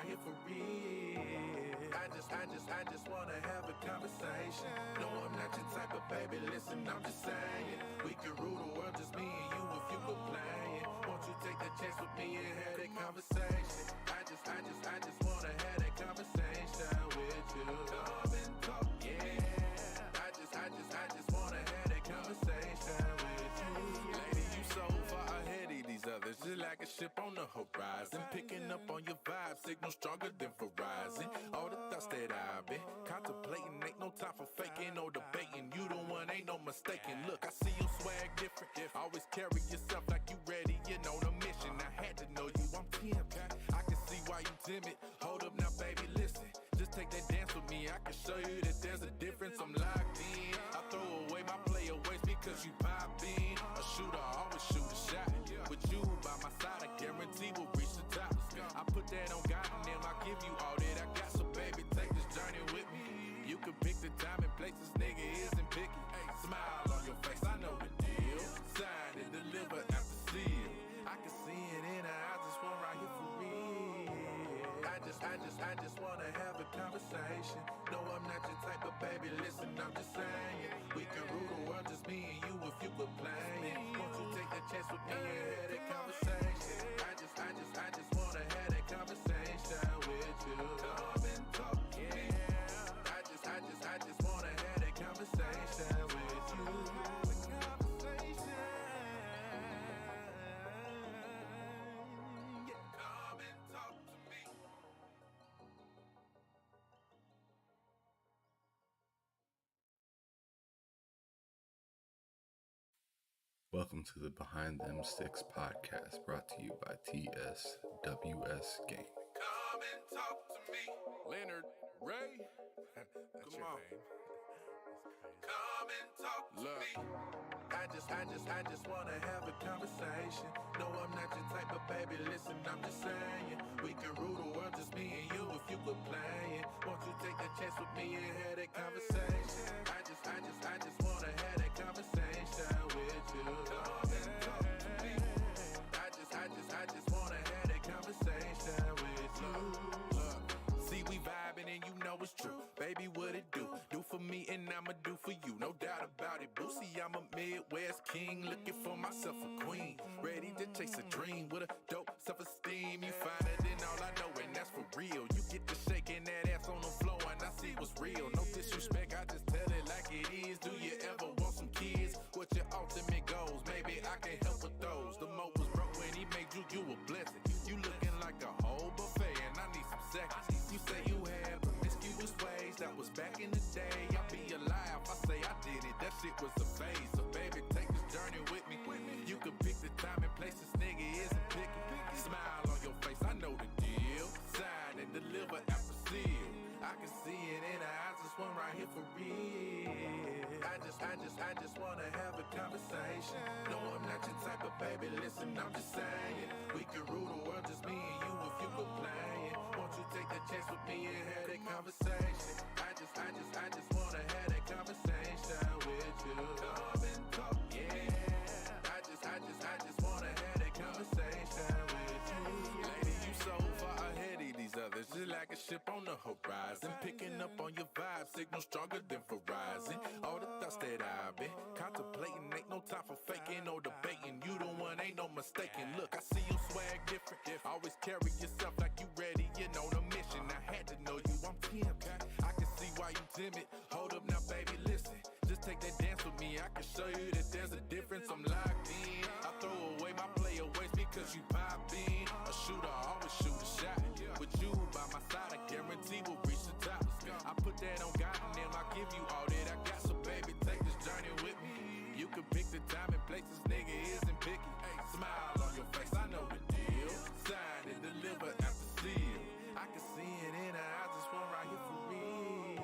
right here for real. I just wanna have a conversation. No, I'm not your type of baby, listen, I'm just saying. We can rule the world, just me and you if you could play it. Won't you take the chance with me and have that conversation? I just wanna have that conversation with you. Come and talk, yeah. I just wanna have that conversation with you. Lady, you so far ahead of these others, just like a ship on the horizon. Picking up on your vibe, signal stronger than Verizon. All the thoughts that I've been contemplating, ain't no time for faking or debating. You the one, ain't no mistaking. Look, I see your swag different. Always carry yourself like you ready, you know the mission. I had to know you, I'm tempted. I can see why you timid. Hold up now, baby, listen. Just take that dance with me, I can show you that there's a difference. I'm locked in. I throw away my playaways because you poppin'. A shooter always shoot a shot. With you by my side, I guarantee we'll reach the top. I put that on God and them, I give you all that I got. So baby, take this journey with me. You can pick the time and place, this nigga isn't picky. Smile on your face, I know the deal. Sign and deliver after seal. I can see it in her eyes, this one right here for real. I just wanna have a conversation. No, I'm not your type of baby, listen, I'm just saying. We can rule the world, just me and you if you could play it. Won't you take the chance with me and have that conversation? I just wanna have that conversation with you. Come and talk, yeah. I just wanna have that conversation with you. Welcome to the Behind Them Sticks podcast, brought to you by TSWS Game. Come and talk to me, Lennard Ray. Come on. Come and talk to me. I just wanna have a conversation. No, I'm not your type of baby, listen, I'm just saying. We can rule the world, just me and you if you could play it. Won't you take the chance with me and have that conversation? I just wanna have that conversation with you. Come and talk to me. I just wanna have that conversation with you. Look, see we vibing and you know it's true. Baby, what it do? Do for me and I'ma do for you. No doubt about it, Boosie, I'm a Midwest king. Looking for myself a queen. Ready to chase a dream with a dope self-esteem. You find it in all I know and that's for real. You get to shaking that ass on the floor and I see what's real. No disrespect, I just tell it like it is. Do you ever want some kids? What your ultimate goals? Maybe I can help with those. The mo was broke when he made you a blessing. You looking like a whole buffet and I need some seconds. You say you had promiscuous ways, that was back in the day. I'll be a lie if I say I did it, that shit was a phase. So baby, take this journey with me. You can pick the time and place, this nigga isn't picky. Smile on your face, I know the deal. Sign and deliver after seal. I can see it in her eyes, this one right here for real. I just wanna have a conversation. No, I'm not your type of baby, listen, I'm just saying. We can rule the world, just me and you if you could play it. Won't you take the chance with me and have that conversation? I just wanna have that conversation with you. Come and talk, yeah. I just wanna have that conversation with you. Lady, you so far ahead of these others, just like a ship on the horizon. Picking up on your vibe, signal stronger than Verizon. All the thoughts that I've been contemplating, ain't no time for faking or debating. You the one, ain't no mistaking. Look, I see your swag different. Always carry yourself like you ready, you know the mission. I had to know you, I'm tempted. I can see why you timid. Hold up now, baby, listen. Just take that dance with me, I can show you that there's a difference. I'm locked in. I throw away my playaways because you poppin'. A shooter always shoot a shot. With you by my side, I guarantee we'll reach the top. I put that on God and them, I give you all that I got. So baby, take this journey with me. You can pick the time and place, this nigga isn't picky. Smile on your face, I know the deal. Sign and deliver after seal. I can see it in her eyes, this one right here for real.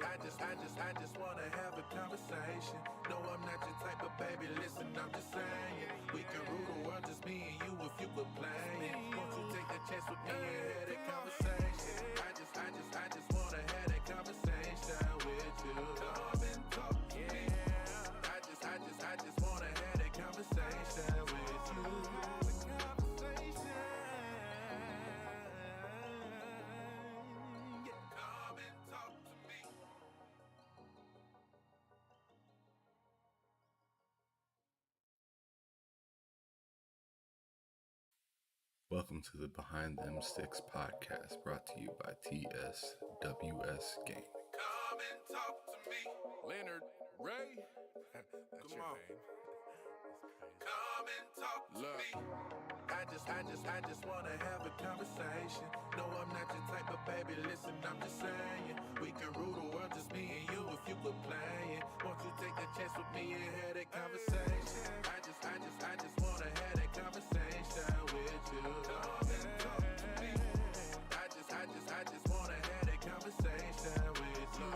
I just wanna have a conversation. No, I'm not your type of baby, listen, I'm just saying. We can rule the world, just me and you if you could play it. Won't you take the chance with me and have that conversation? I just wanna have that conversation with you. Come and talk, yeah. I just wanna have that conversation with you. Welcome to the Behind Them Sticks podcast, brought to you by TSWS Game. Come and talk to me, Lennard Ray. That's Come on. Name. Come and talk to me. I just wanna have a conversation. No, I'm not your type of baby. Listen, I'm just saying we can rule the world, just me and you. If you could play it, won't you take a chance with me and have that conversation? I just wanna have that conversation with you. Come and talk to me. I just wanna have that conversation with you.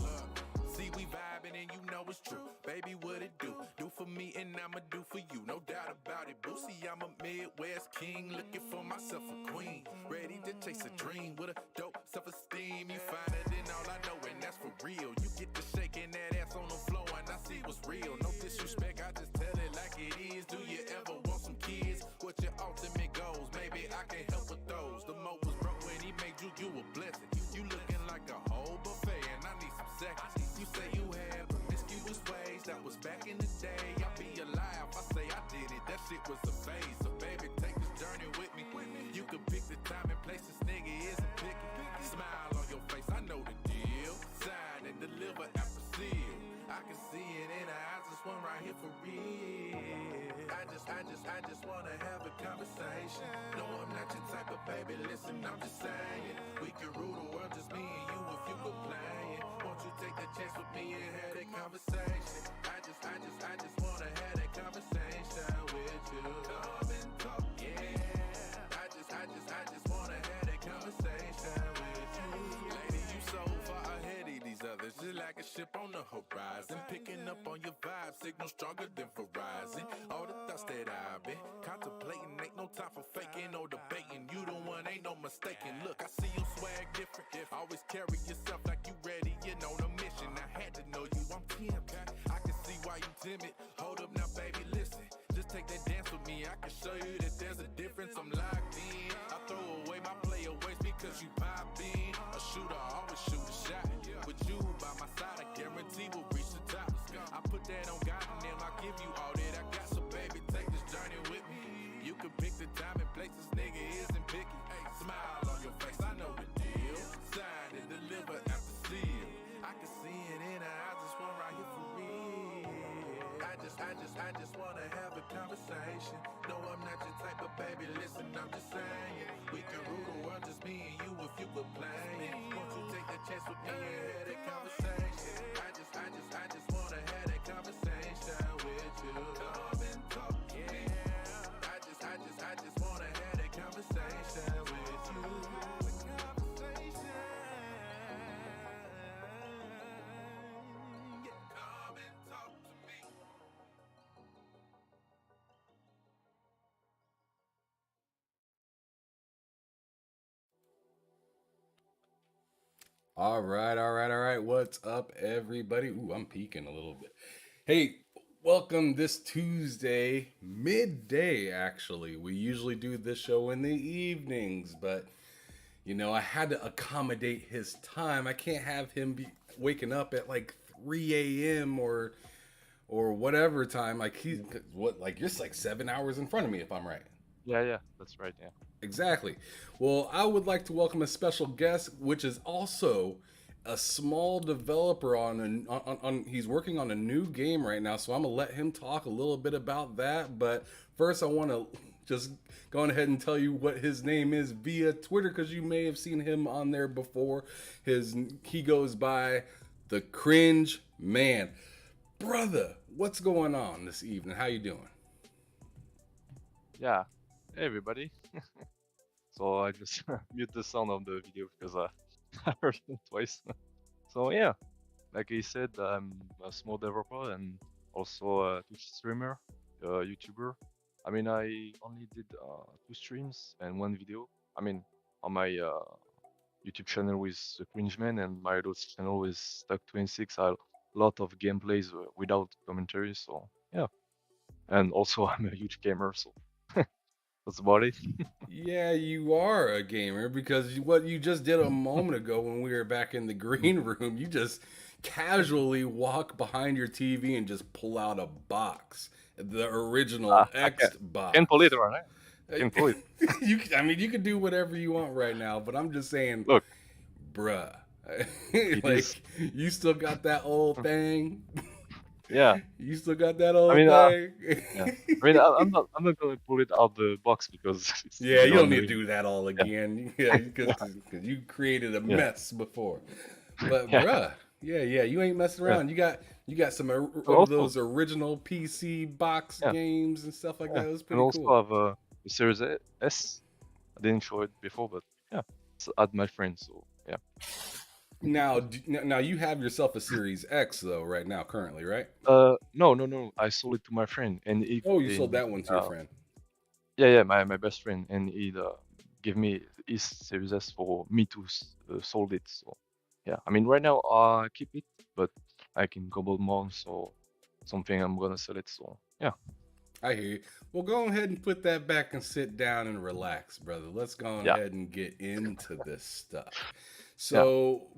Look, see we vibing and you know it's true. Baby, what it do? Do for me and I'ma do for you. No doubt about it, boo. See, I'm a Midwest king, looking for myself a queen. Ready to chase a dream with a dope self-esteem. You find it in all I know, and that's for real. You get to shaking that ass on the floor, and I see what's real. No disrespect, I just tell it like it is. Do you ever want some kids? What your ultimate goals? Maybe I can help with those. The mo was broke when he made you a blessing. You looking like a whole buffet, and I need some seconds. You say you had promiscuous ways, that was back in the day. I'll be alive, I say I did it. That shit was a phase. So baby, take this journey with me. You can pick the time and place, this nigga isn't picky. Smile on your face, I know the deal. Sign and deliver after seal. I can see it in her eyes, this one right here for real. I just wanna have a conversation. No, I'm not your type of baby. Listen, I'm just saying we can rule the world, just me and you. If you could play it, won't you take the chance with me and have that conversation? I just wanna have that conversation with you. Come and talk, yeah. I just wanna have that conversation with you. Lady, you so far ahead of these others, just like a ship on the horizon. Picking up on your vibe, signal stronger than Verizon. All the thoughts that I've been contemplating, ain't no time for faking or debating. You the one, ain't no mistaking. Look, I see you swag different. Always carry yourself like you ready, you on a mission. I had to know you, I'm tempted. I can see why you timid. Hold up now, baby, listen. Just take that dance with me. I can show you that there's a difference. I'm locked in. I throw away my playaways because you pop in. A shooter always shoot a shot. With you by my side, I guarantee we'll reach the top. I put that on God and them. I give you all that I got. So baby, take this journey with me. You can pick the time and place. This nigga isn't picky. Smile on your face, I know the deal. Sign and deliver after seal. I can see it in her eyes. This one right here for real. I just wanna have a conversation. No, I'm not your type of baby. Listen, I'm just saying we can rule the world, just me and you. If you could play it, won't you take the chance with me and have that conversation? I just wanna have that conversation with you. Come and talk, yeah. I just wanna have that conversation with you. Come and talk to me. All right. What's up, everybody? Ooh, I'm peeking a little bit. Hey, welcome this Tuesday, midday, actually. We usually do this show in the evenings, but, you know, I had to accommodate his time. I can't have him be waking up at like 3 a.m. or whatever time. Like, he's, you're like 7 hours in front of me, if I'm right. Yeah, that's right, yeah. Exactly. Well, I would like to welcome a special guest, which is also a small developer on he's working on a new game right now, so I'm gonna let him talk a little bit about that. But first, I want to just go ahead and tell you what his name is via Twitter, because you may have seen him on there before. He goes by the Cringe Man. Brother, what's going on this evening? How you doing? Yeah. Hey, everybody. So I just mute the sound of the video because I heard it twice. So yeah, like he said, I'm a small developer and also a Twitch streamer, a YouTuber. I mean, I only did 2 streams and 1 video. I mean, on my YouTube channel with the Cringe Man and my other channel with Stuck26, a lot of gameplays without commentary. So yeah, and also I'm a huge gamer, so that's about it. Yeah, you are a gamer, because what you just did a moment ago when we were back in the green room, you just casually walk behind your TV and just pull out a box, the original X box. Can't pull it right now. Can pull it. I mean, you can do whatever you want right now, but I'm just saying, Look, bruh, it is. like you still got that old thing. Yeah. You still got that I old mean, thing. yeah. I mean, I'm not gonna pull it out the box because it's Yeah, you still don't need to annoying. do that all Yeah. again. Yeah, because Yeah. you created a Yeah. mess before. But Yeah. bruh, yeah, you ain't messing Yeah. around. You got some So of also, those original PC box yeah, games and stuff like yeah, that. It was and pretty also cool. I have a Series S. I didn't show it before, but yeah, it's at my friend. So yeah. Now you have yourself a Series X though, right now, currently, right? No, no, no. I sold it to my friend, and if Oh, you sold in that one to your friend. yeah, yeah, my best friend, and he give me his Series S for me to sold it. So yeah, I mean right now I keep it, but like in couple months or something, I'm gonna sell it. So yeah, I hear you. Well, go ahead and put that back and sit down and relax, brother. Let's go yeah, ahead and get into this stuff. yeah. So,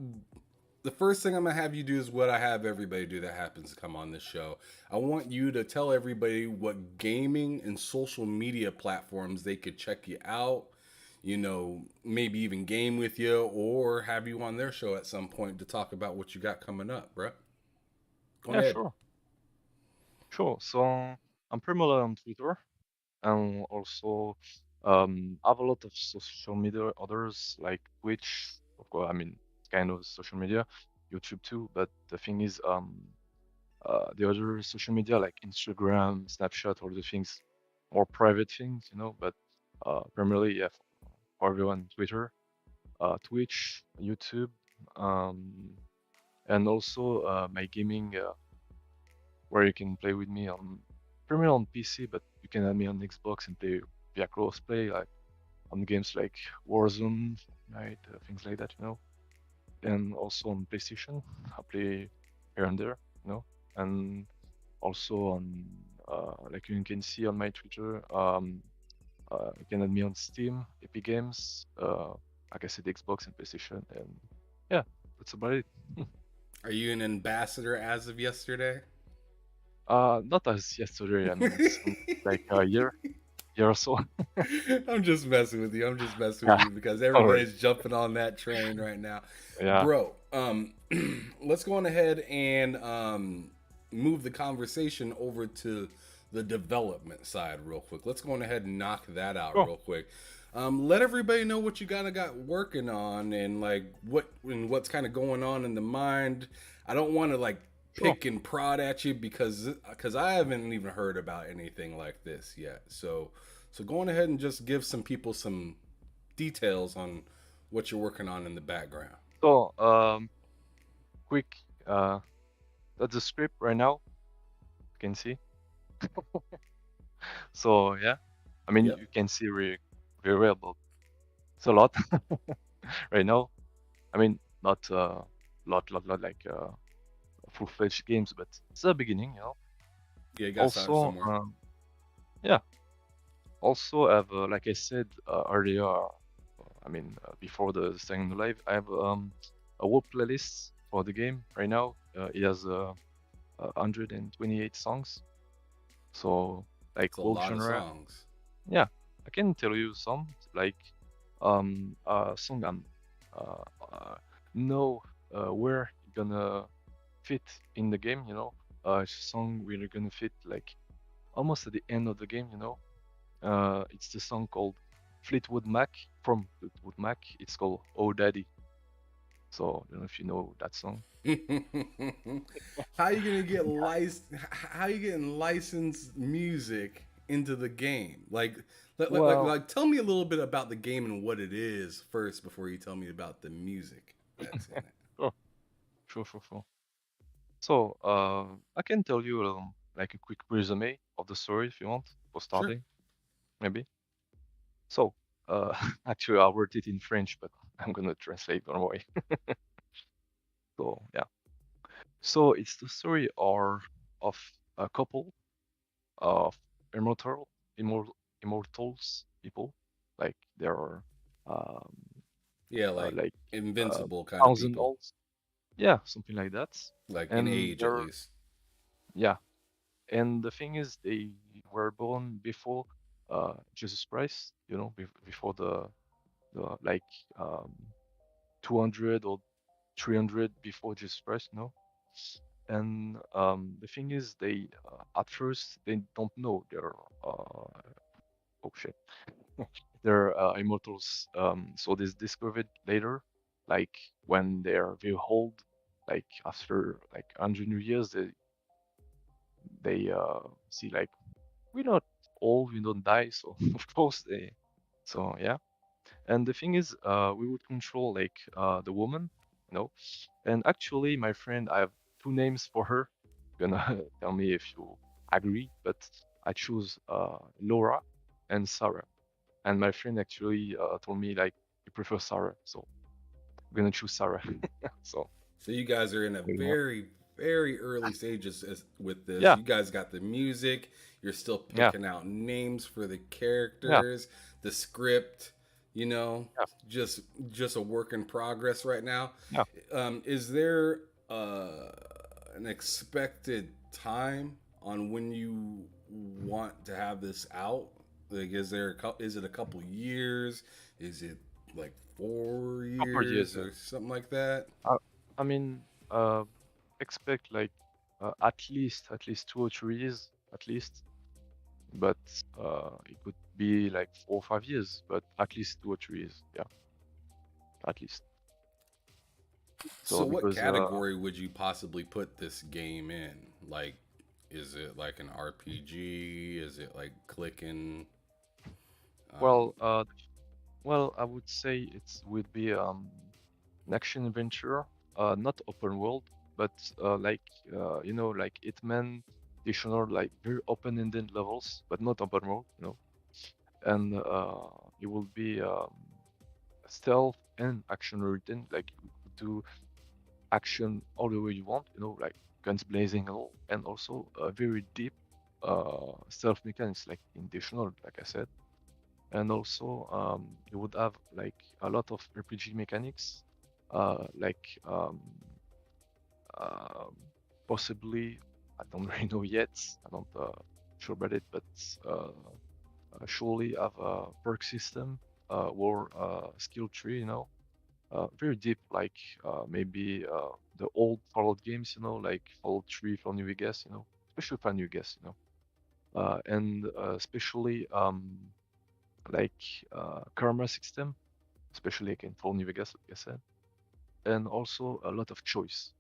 the first thing I'm gonna have you do is what I have everybody do that happens to come on this show. I want you to tell everybody what gaming and social media platforms they could check you out. You know, maybe even game with you or have you on their show at some point to talk about what you got coming up, bruh. Go Yeah, ahead. sure, sure. So I'm primarily on Twitter, and also I have a lot of social media others like Twitch. Of course, I mean it's kind of social media, YouTube too. But the thing is, the other social media like Instagram, Snapchat, all the things, more private things, you know. But primarily, yeah, for everyone, Twitter, Twitch, YouTube, um, and also my gaming, where you can play with me on primarily on PC, but you can add me on Xbox and play via crossplay, like on games like Warzone, right, things like that, you know. And also on PlayStation, I play here and there, you know, and also on like you can see on my Twitter, you can add me on Steam, Epic Games, like I said, Xbox and PlayStation, and yeah, that's about it. Are you an ambassador as of yesterday? Not as yesterday. I mean, it's like a year or so. I'm just messing with you. I'm just messing with Yeah, you because don't worry. everybody's jumping on that train right now. Yeah, Bro, let's go on ahead and move the conversation over to the development side real quick. Let's go on ahead and knock that out sure. real quick. Let everybody know what you got working on and like what's kind of going on in the mind. I don't want to like Sure. pick and prod at you because I haven't even heard about anything like this yet. So go on ahead and just give some people some details on what you're working on in the background. So, quick, uh, that's the script right now. You can see. So yeah, I mean Yep. you can see very well, but it's a lot right now. I mean not lot like full-fledged games, but it's the beginning, you know. Yeah, you got to start Also, somewhere. yeah. Also, I have like I said earlier, I mean before the starting the live, I have a whole playlist for the game right now. It has 128 songs, so like It's a all lot of genre. songs. Yeah, I can tell you some like a song I'm uh, uh know where it gonna fit in the game, you know. It's a song really gonna fit like almost at the end of the game, you know. It's the song called Fleetwood Mac from Fleetwood Mac. It's called Oh Daddy. So I don't know if you know that song. How you gonna get How you getting licensed music into the game? Well, Like, tell me a little bit about the game and what it is first before you tell me about the music that's in it. sure, sure. So I can tell you like a quick resume of the story if you want for Sure. starting, maybe. So actually I wrote it in French, but I'm gonna translate, don't worry. So yeah. So it's the story of a couple of immortal, immortals people, like there are um, Yeah, like like uh, invincible kind of thousand people, olds, yeah, something like that. like in And age at they're least. yeah, and the thing is, they were born before Jesus Christ, before the like um, 200 or 300 before Jesus Christ, And the thing is, they at first they don't know they're oh shit, they're immortals. So they discover it later, like when they're very old, like after like 100 years, they see like we're not old, we don't die, so of course they. So yeah. And the thing is, we would control like the woman, you know. And actually, my friend, I have two names for her. Gonna tell me if you agree, but I choose Laura and Sarah. And my friend actually told me like you prefer Sarah, so I'm gonna choose Sarah. So So you guys are in a there you have. very, very early stages with this. Yeah, You guys got the music. You're still yeah, picking out names for the yeah, characters, the script. You know, yeah, just just a work in progress right now. yeah. Is there an expected time on when you want to have this out? Like, is it a couple years? Is it like four Couple years. years or something like that? I, I mean, expect like at least 2 or 3 years at least. But it could be like 4 or 5 years, but at least 2 or 3 years, yeah, at least. So, So what because category would you possibly put this game in? Like, is it like an RPG? Is it like clicking? Um, well, well, I would say it would be an action adventure, not open world, but like Hitman, traditional like very open-ended levels, but not open world. And it will be stealth and action written, like you could do action all the way you want, like guns blazing and also very deep stealth mechanics like in Deschanel, like I said. And also you would have like a lot of RPG mechanics, like uh, possibly, I don't really know yet, I don't sure about it, but surely have a perk system or skill tree, very deep, like maybe the old Fallout games, like Fallout 3 for New Vegas, especially for New Vegas, and especially like karma system, especially again for New Vegas, like I said, and also a lot of choice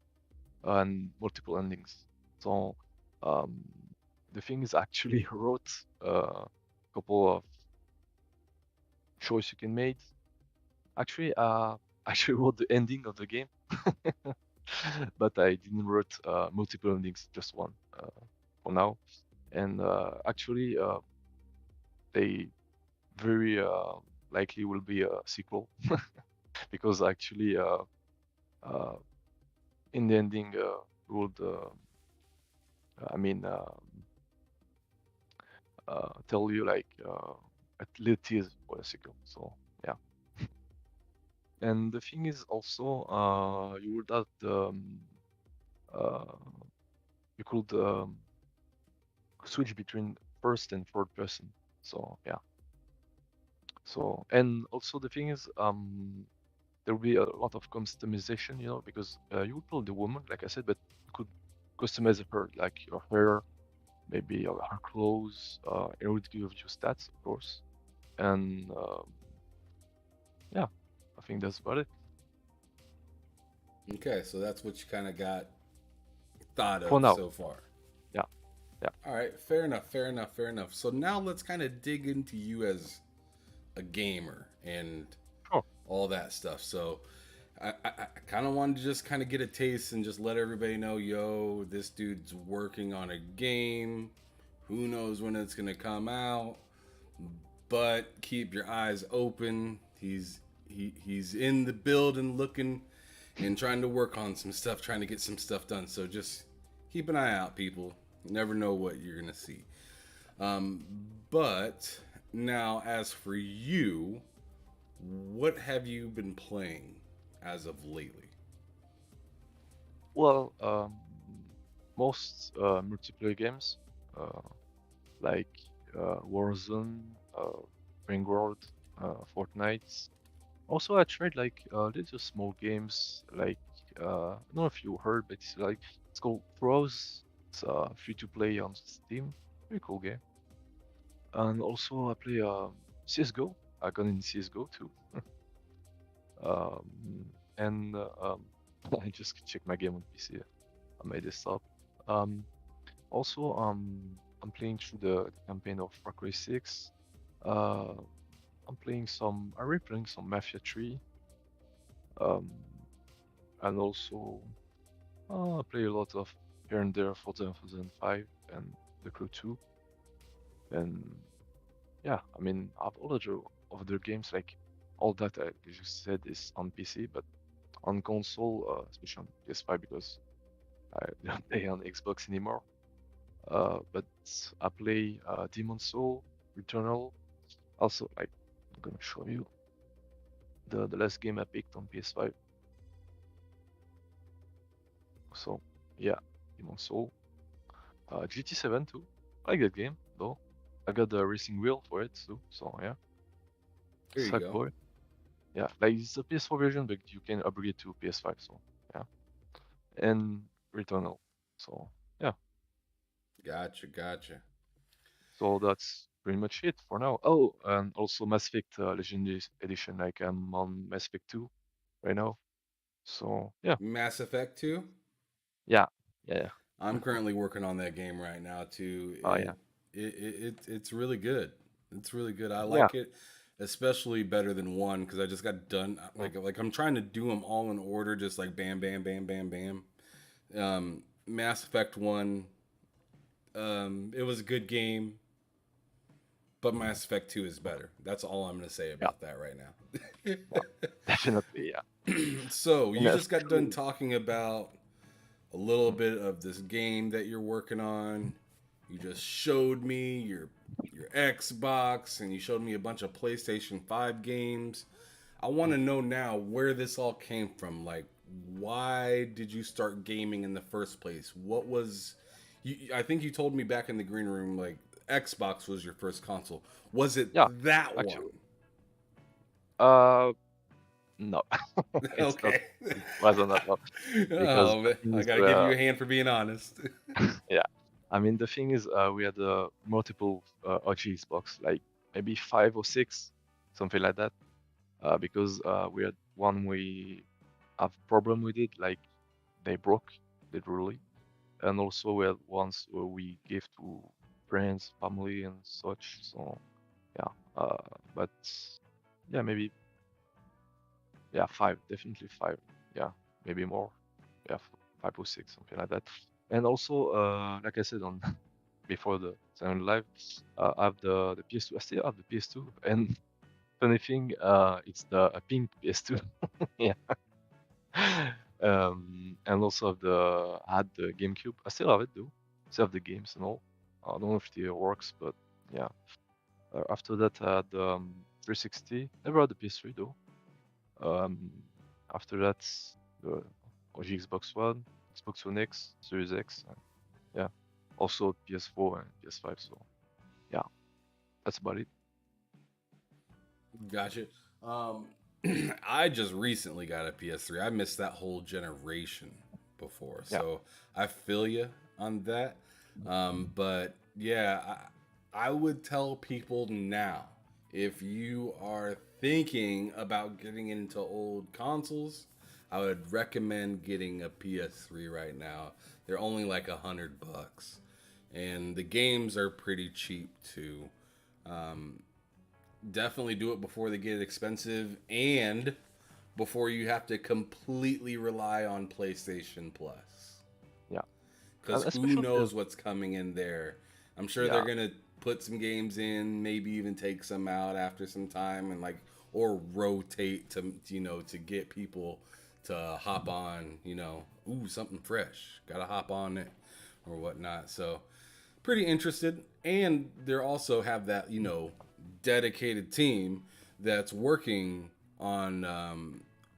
and multiple endings. So um, the thing is actually wrote a couple of choice you can make. Actually, actually wrote the ending of the game. But I didn't write multiple endings, just one for now. And actually, they very likely will be a sequel because actually, uh, in the ending, would I mean tell you like at least tease for a sequel. So yeah. And the thing is also, you would have uh, you could switch between first and third person. So yeah. So and also the thing is, there will be a lot of customization, because you would play the woman, like I said, but you could customize her, like your hair, maybe your her clothes, it would give you stats, of course. And yeah, I think that's about it okay, so that's what you kind of got thought for of now. so far. Yeah, yeah, All right, fair enough, fair enough, fair enough. So now let's kind of dig into you as a gamer and sure. all that stuff. So I kind of wanted to just kind of get a taste and just let everybody know, yo, this dude's working on a game. Who knows when it's gonna come out? But keep your eyes open. He's in the building looking and trying to work on some stuff, trying to get some stuff done. So just keep an eye out, people. You never know what you're gonna see. Um, but now, as for you, what have you been playing as of lately? Well, most multiplayer games, like Warzone, Ring World, Fortnite. Also, I tried like little small games like I don't know if you heard, but it's called Throws. It's free to play on Steam. Very cool game. And also I play CS:GO. I got in CS:GO too. And I just check my game on PC on my desktop. Um, Also, I'm playing through the campaign of Far Cry 6. Uh, I'm replaying some Mafia 3. Um, and also, I play a lot of here and there for 2005 and The Crew 2. And yeah, I mean, I've all of their games, like all that I just said is on PC, but on console, especially on PS5 because I don't play on Xbox anymore. But I play Demon Soul, Returnal. Also, like, I'm gonna show you the last game I picked on PS5. So yeah, Demon Soul. GT7 too. I like that game though. I got the racing wheel for it too. So yeah, There you go. Sackboy. Yeah, like it's a PS4 version, but you can upgrade to PS5. So yeah, and Returnal. So yeah, Gotcha. so that's pretty much it for now. Oh, and also Mass Effect Legendary Edition. Like I'm on Mass Effect 2 right now. So yeah, Mass Effect 2. yeah, yeah. I'm currently working on that game right now too. Oh yeah, It's really good. It's really good. I yeah. like it, especially better than one because I just got done. Mm. Like I'm trying to do them all in order, just like bam, bam, bam, bam, bam. Mass Effect One. It was a good game, but Mass Effect Two is better. That's all I'm gonna say Yeah, about that right now. well, definitely, yeah. So And you just got done especially, talking about a little mm, bit of this game that you're working on. You just showed me your Xbox and you showed me a bunch of PlayStation 5 games. I want mm, to know now where this all came from. Like why did you start gaming in the first place? What was I think you told me back in the green room like Xbox was your first console. Was it yeah, that one? actually, uh, no, it's not. Okay. It wasn't that one because Oh, the man. thing I is, got to give you a hand for being honest. yeah, I mean the thing is, we had multiple OG Xbox, like maybe 5 or 6, something like that. Because we had one we have problem with it, like they broke literally, and also we had ones where we gave to friends, family, and such. So yeah, but yeah, maybe yeah, 5, definitely 5. Yeah, maybe more. Yeah, 5 or 6, something like that. And also, like I said on before the Silent Live, I have the PS2. I still have the PS2, and funny thing, it's the a pink PS2. Yeah. And also I had the GameCube. I still have it though. Still have the games and all. I don't know if it works, but yeah. After that, I had 360. Never had the PS3 though. Um, After that, the OG Xbox One, Xbox One X, Series X, and yeah. Also PS4 and PS5. So yeah, that's about it. Gotcha. Um, I just recently got a PS3. I missed that whole generation before, Yeah. so I feel you on that. But yeah, I would tell people now if you are thinking about getting into old consoles, I would recommend getting a PS3 right now. They're only like $100, and the games are pretty cheap too. Um, Definitely do it before they get expensive and before you have to completely rely on PlayStation Plus. Yeah. Because And who especially knows what's coming in there? I'm sure they're yeah. gonna put some games in, maybe even take some out after some time, and like or rotate to to get people to hop on. Ooh, something fresh. Gotta hop on it or whatnot. So pretty interested, and they also have that dedicated team that's working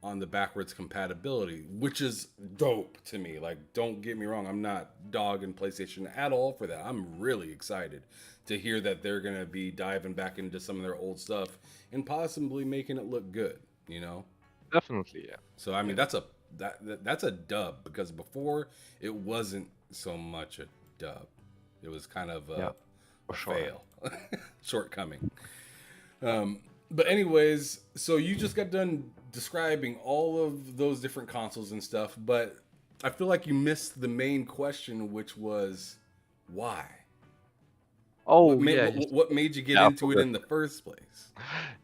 on the backwards compatibility, which is dope to me. Like, don't get me wrong, I'm not dogging PlayStation at all for that. I'm really excited to hear that they're gonna be diving back into some of their old stuff and possibly making it look good. You know. Definitely, yeah. So I mean, Yeah, that's a dub because before it wasn't so much a dub. It was kind of yeah, a for sure. fail, shortcoming. But anyways, so you just got done describing all of those different consoles and stuff, but I feel like you missed the main question, which was why. Oh yeah, What made you get yeah, I into it forgot. in the first place?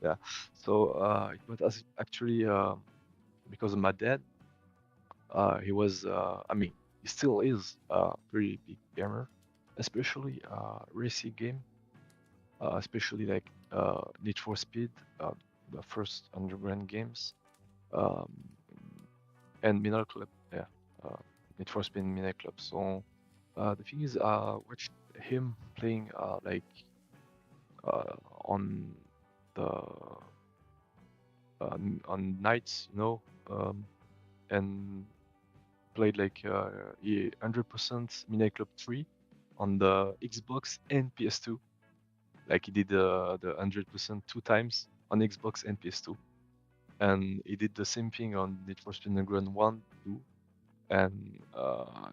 Yeah. So it was actually because of my dad. He was, I mean, he still is a pretty big gamer, especially racing game, especially like Need for Speed, uh, the first underground games, um, and Minor Club. Yeah, uh, Need for Speed Minor Club. So the thing is, watched him playing on the on nights, and played like 100% Midnight Club 3 on the Xbox and PS2. Like he did the 100% two times on Xbox and PS2, and he did the same thing on Need for Speed Underground 1, 2, and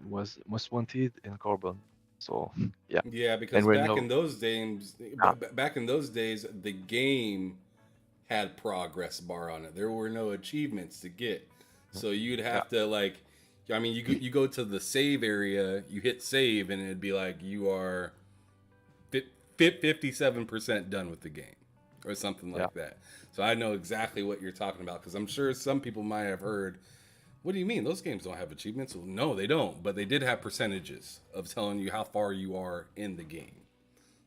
was Most Wanted and Carbon. So yeah, Yeah, because and right now, yeah, back in those days, the game had progress bar on it. There were no achievements to get, so you'd yeah, have to like, I mean, you go to the save area, you hit save, and it'd be like you are 57% done with the game, or something yeah, like that. So I know exactly what you're talking about because I'm sure some people might have heard. What do you mean? Those games don't have achievements? Well, no, they don't. But they did have percentages of telling you how far you are in the game.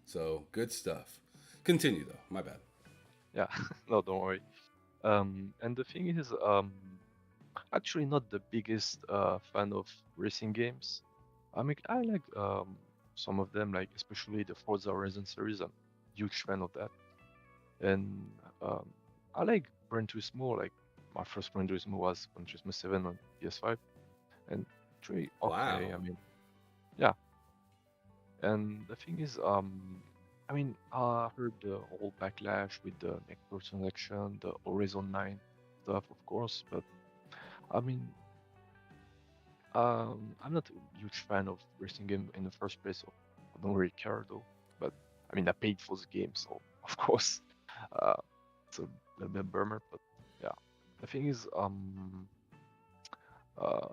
So good stuff. Continue though. My bad. yeah. No, don't worry. And the thing is, actually not the biggest fan of racing games. I like some of them, like especially the Forza Horizon series. I'm huge fan of that. And um, I like Gran Turismo. Like my first Gran Turismo was Gran Turismo 7 on PS5, and it's really okay. Wow. I mean, yeah. And the thing is, I mean, I heard the whole backlash with the microtransaction, the Horizon 9 stuff, of course, but I mean, I'm not a huge fan of racing game in the first place, so I don't really care though. But I mean, I paid for the game, so of course, uh, it's a little bit bummer. But yeah, the thing is, uh,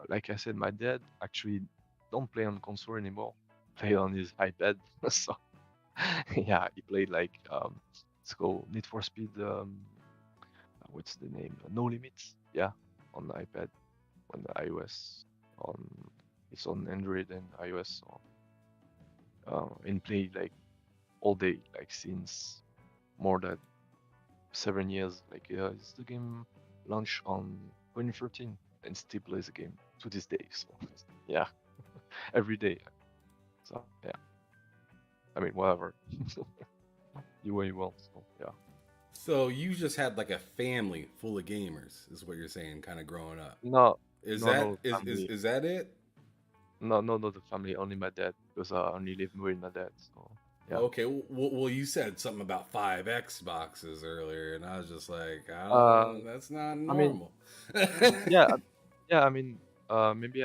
like I said, my dad actually don't play on console anymore. Play on his iPad. So yeah, he played like it's called Need for Speed. What's the name? No Limits. Yeah, on the iPad, on the iOS, on it's on Android and iOS. So and play like all day, like since more than 7 years. Like it's the game launched on 2013 and still plays the game to this day. So yeah, every day. So yeah, I mean whatever. You what you want. So yeah. So you just had like a family full of gamers, is what you're saying, kind of growing up. No, Is no, that no family. is that it? No, no, not the family. Only my dad, because I only live with my dad. So yeah. Okay. Well, you said something about 5 Xboxes earlier, and I was just like, I Uh, don't. That's not I mean, normal. yeah, yeah. I mean, maybe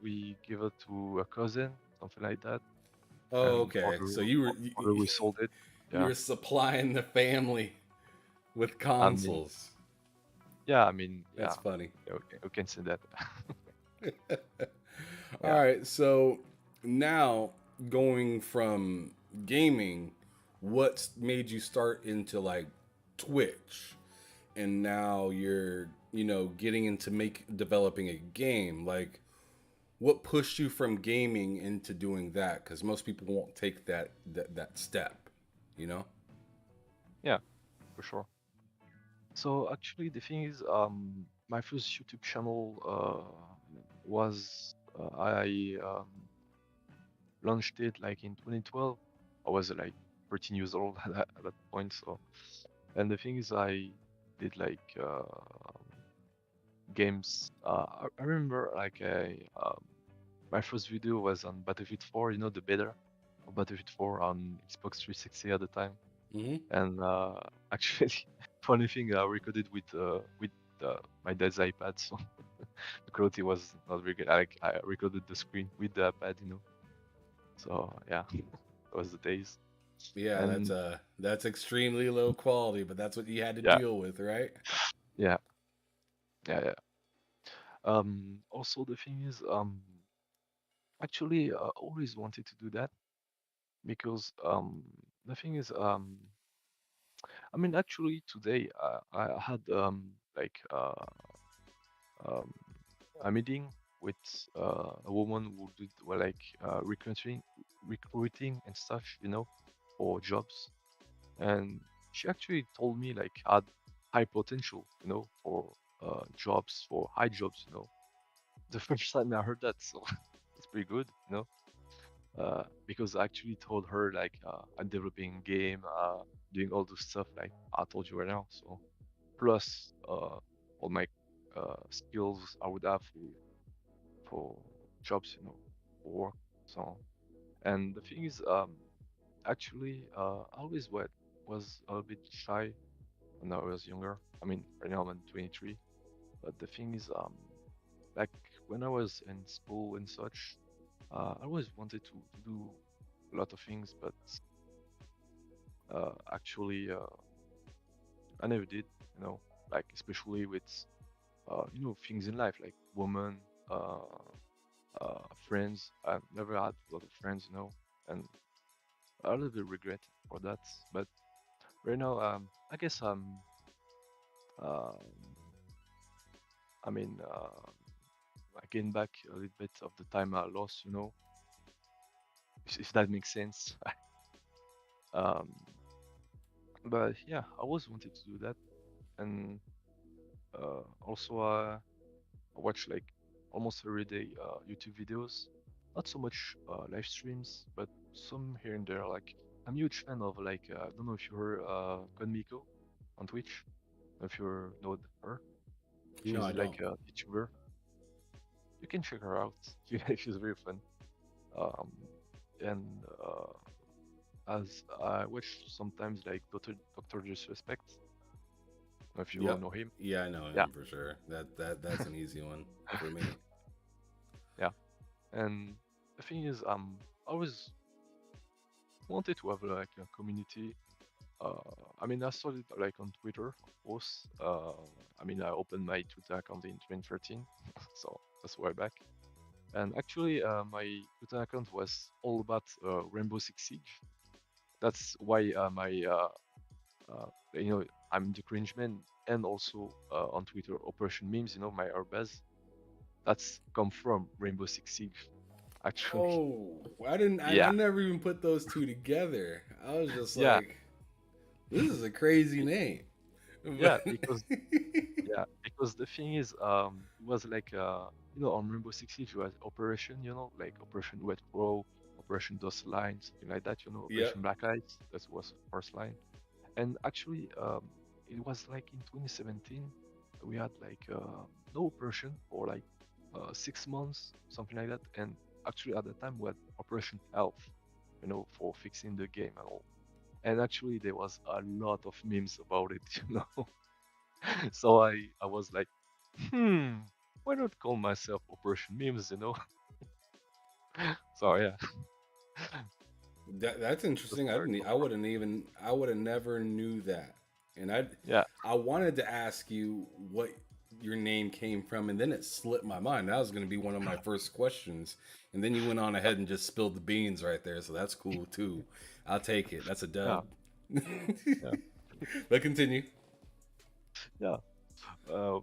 we give it to a cousin, something like that, Oh, and okay. other, So you were other we sold it. you Yeah. were supplying the family with I mean, consoles. yeah. I mean, That's yeah. funny. Okay, we can say that. All Yeah. right. So now going from gaming, what's made you start into like Twitch, and now you're getting into make developing a game. Like, what pushed you from gaming into doing that? Because most people won't take that step. You know. Yeah, for sure. So actually, the thing is, my first YouTube channel was I launched it like in 2012. I was like 13 years old at that point. So, and the thing is, I did like games. I remember like my first video was on Battlefield 4. You know the beta. Battlefield 4 on Xbox 360 at the time. Hmm. And actually, funny thing, I recorded with my dad's iPad, so the quality was not very good. I recorded the screen with the iPad, you know. So yeah, that was the days. Yeah, And that's extremely low quality, but that's what you had to yeah, deal with, right? yeah, yeah. Also the thing is, actually, I always wanted to do that because the thing is, I mean, actually today I had like um a meeting with a woman who did well, like recruiting and stuff, you know, for jobs. And she actually told me like had high potential, you know, for jobs, for high jobs, you know. The first time I heard that, so it's pretty good, you know. Because I actually told her like I'm developing game, doing all the stuff like I told you right now. So plus all my skills I would have for jobs, you know, for work. So and the thing is, actually, I always was a little bit shy when I was younger. I mean, right now I'm 23, but the thing is, like when I was in school and such, I always wanted to do a lot of things, but actually, I never did. You know, like especially with you know, things in life like women, uh, friends. I never had a lot of friends, you know, and I a little bit regret for that. But right now, I guess um, I mean, I gain back a little bit of the time I lost, you know, if that makes sense. um, but yeah, I always wanted to do that, and also I watch like almost every day YouTube videos. Not so much live streams, but some here and there. Like I'm a huge fan of like I don't know if you heard Konmiko on Twitch. If you know her, No, I she's don't. like a YouTuber. You can check her out. She's very fun. Um, and as I watch sometimes like Doctor Disrespect, if you Yep. know him. Yeah, I know Yeah, him for sure. That's an easy one for me. yeah. And the thing is, I always wanted to have like a community. I mean, I started like on Twitter, of course. I mean, I opened my Twitter account in 2013, so that's way back. And actually, my Twitter account was all about Rainbow Six Siege. That's why you know, I'm the Cringe Man, and also on Twitter, Operation Memes. You know, my airbase. That's come from Rainbow Six Siege, actually. Oh, I didn't. I Yeah, never even put those two together. I was just yeah, like, this is a crazy name. yeah. But Because yeah, because the thing is, it was like you know, on Rainbow Six Siege, it was Operation, you know, like Operation Red Crow, Operation Dust Line, something like that. You know, yep. Operation Black Eyes. That was first line. And actually, it was like in 2017, we had like no operation for like 6 months, something like that. And actually, at the time, we had Operation Health, you know, for fixing the game and all. And actually, there was a lot of memes about it, you know. So I was like, hmm, why not call myself Operation Memes, you know? So yeah, That's the interesting. start of I wouldn't even. I would have never knew that. And yeah, I wanted to ask you what your name came from, and then it slipped my mind. That was going to be one of my first questions, and then you went on ahead and just spilled the beans right there. So that's cool too. I'll take it. That's a yeah, dub. yeah, But continue. yeah. Uh,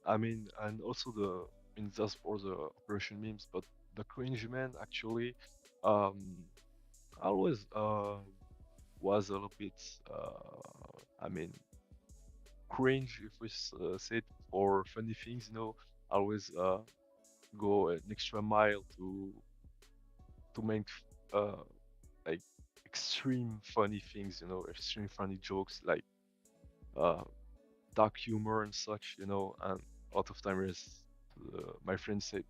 I mean, and also I mean, just for the Operation Memes, but the Cringe Man actually, um, I always was a little bit, I mean, cringe if we say it for funny things, you know. I always go an extra mile to make uh like extreme funny things, you know, extreme funny jokes like uh dark humor and such, you know, and a lot of times my friends say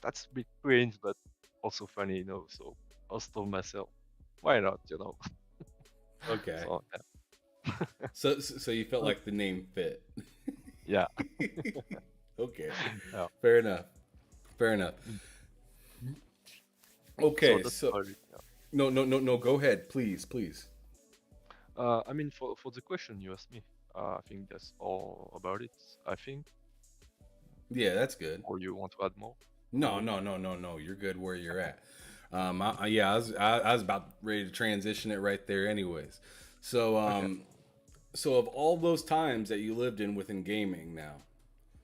that's a bit cringe, but also funny, you know. So I'll stop myself. why not? You know. Okay. So So you felt uh, like the name fit. yeah, Okay. yeah. Fair enough. Fair enough. Mm. So Okay, that's so about it. Yeah. no, go ahead, please, please. I mean, for the question you asked me, I think that's all about it. I think, Yeah, that's good. or you want to add more, No, maybe? no, no, no, no. You're good where you're at. Yeah, I was about ready to transition it right there, anyways. So, Okay. so of all those times that you lived in within gaming, now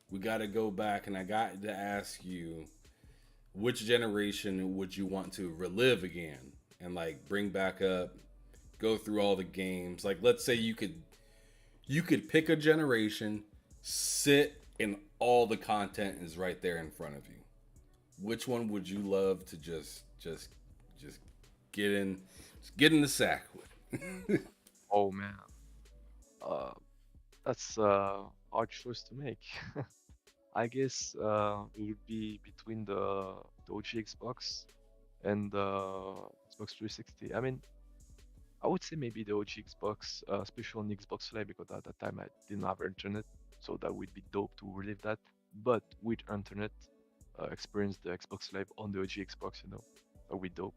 we got to go back, and I got to ask you, which generation would you want to relive again, and like bring back up, go through all the games. Like, let's say you could pick a generation, sit, and all the content is right there in front of you. Which one would you love to just get in get in the sack with? Oh man, uh, that's a hard choice to make. I guess it would be between the OG Xbox and the Xbox 360. I mean, I would say maybe the OG Xbox, especially on the Xbox Live, because at that time I didn't have internet, so that would be dope to relive that. But with internet, experience the Xbox Live on the OG Xbox, that would be dope.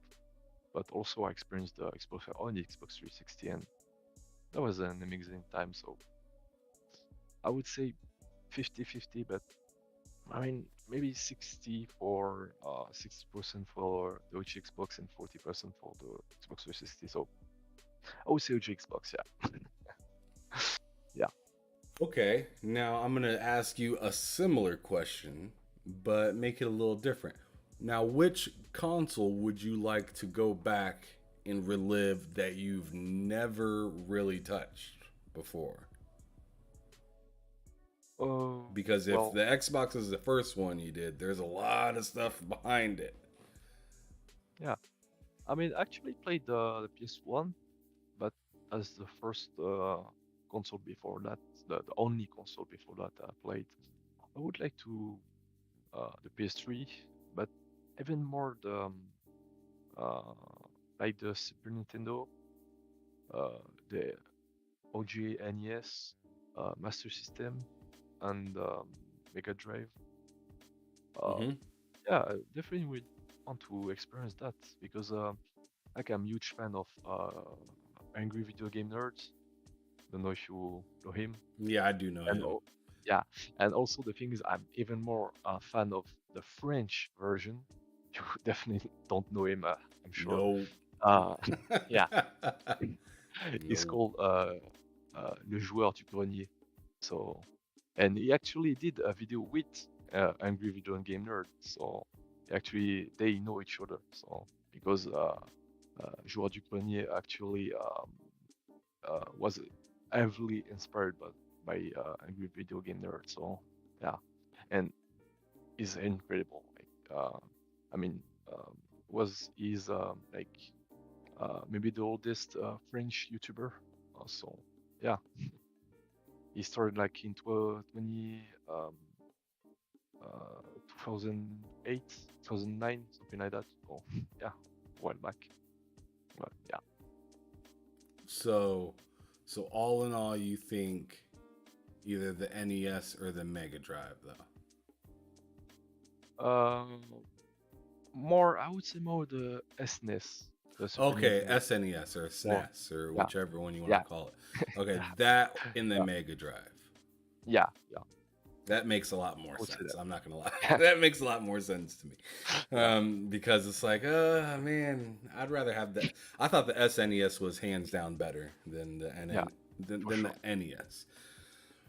But also I experienced the Xbox Live on the Xbox 360, and that was an amazing time. So I would say 50-50, but I mean maybe 60% for the OG Xbox and 40% for the Xbox 360. So I would say OG Xbox, yeah. Yeah. Okay, now I'm gonna ask you a similar question, but make it a little different. Now, which console would you like to go back and relive that you've never really touched before? Because if Well, the Xbox is the first one you did, there's a lot of stuff behind it. yeah. I mean, I actually played the PS1, but as the first console before that, the only console before that I played, I would like to the PS3, but even more uh, like the Super Nintendo, the OG NES, Master System, and Mega Drive. Uh, Mm-hmm. yeah, I definitely would want to experience that because like I'm a huge fan of Angry Video Game Nerds. Don't know if you know him. Yeah, I do know And him. yeah, and also the thing is, I'm even more a fan of the French version. You definitely don't know him, I'm sure. No. Uh, yeah, it's No. called Le Joueur du Grenier. So, and he actually did a video with Angry Video Game Nerd. So, actually, they know each other. So, because Joueur du Grenier actually was heavily inspired by Angry Video Game Nerd. So yeah, and is incredible. I mean, was he's like maybe the oldest French YouTuber. So yeah, he started like in 2008, 2009, something like that. Oh yeah, a while back. But yeah. So, so all in all, you think either the NES or the Mega Drive, though. Um, more, I would say more the SNES, the Super Okay, Nintendo. SNES or More, SNES or yeah, whichever one you want yeah, to call it. Okay, yeah, that in the yeah, Mega Drive. yeah. That makes a lot I more would say sense. I'm not gonna lie. that. That makes a lot more sense to me. Yeah, Because it's like, man, I'd rather have that. I thought the SNES was hands down better than the yeah, than, for than sure. the NES.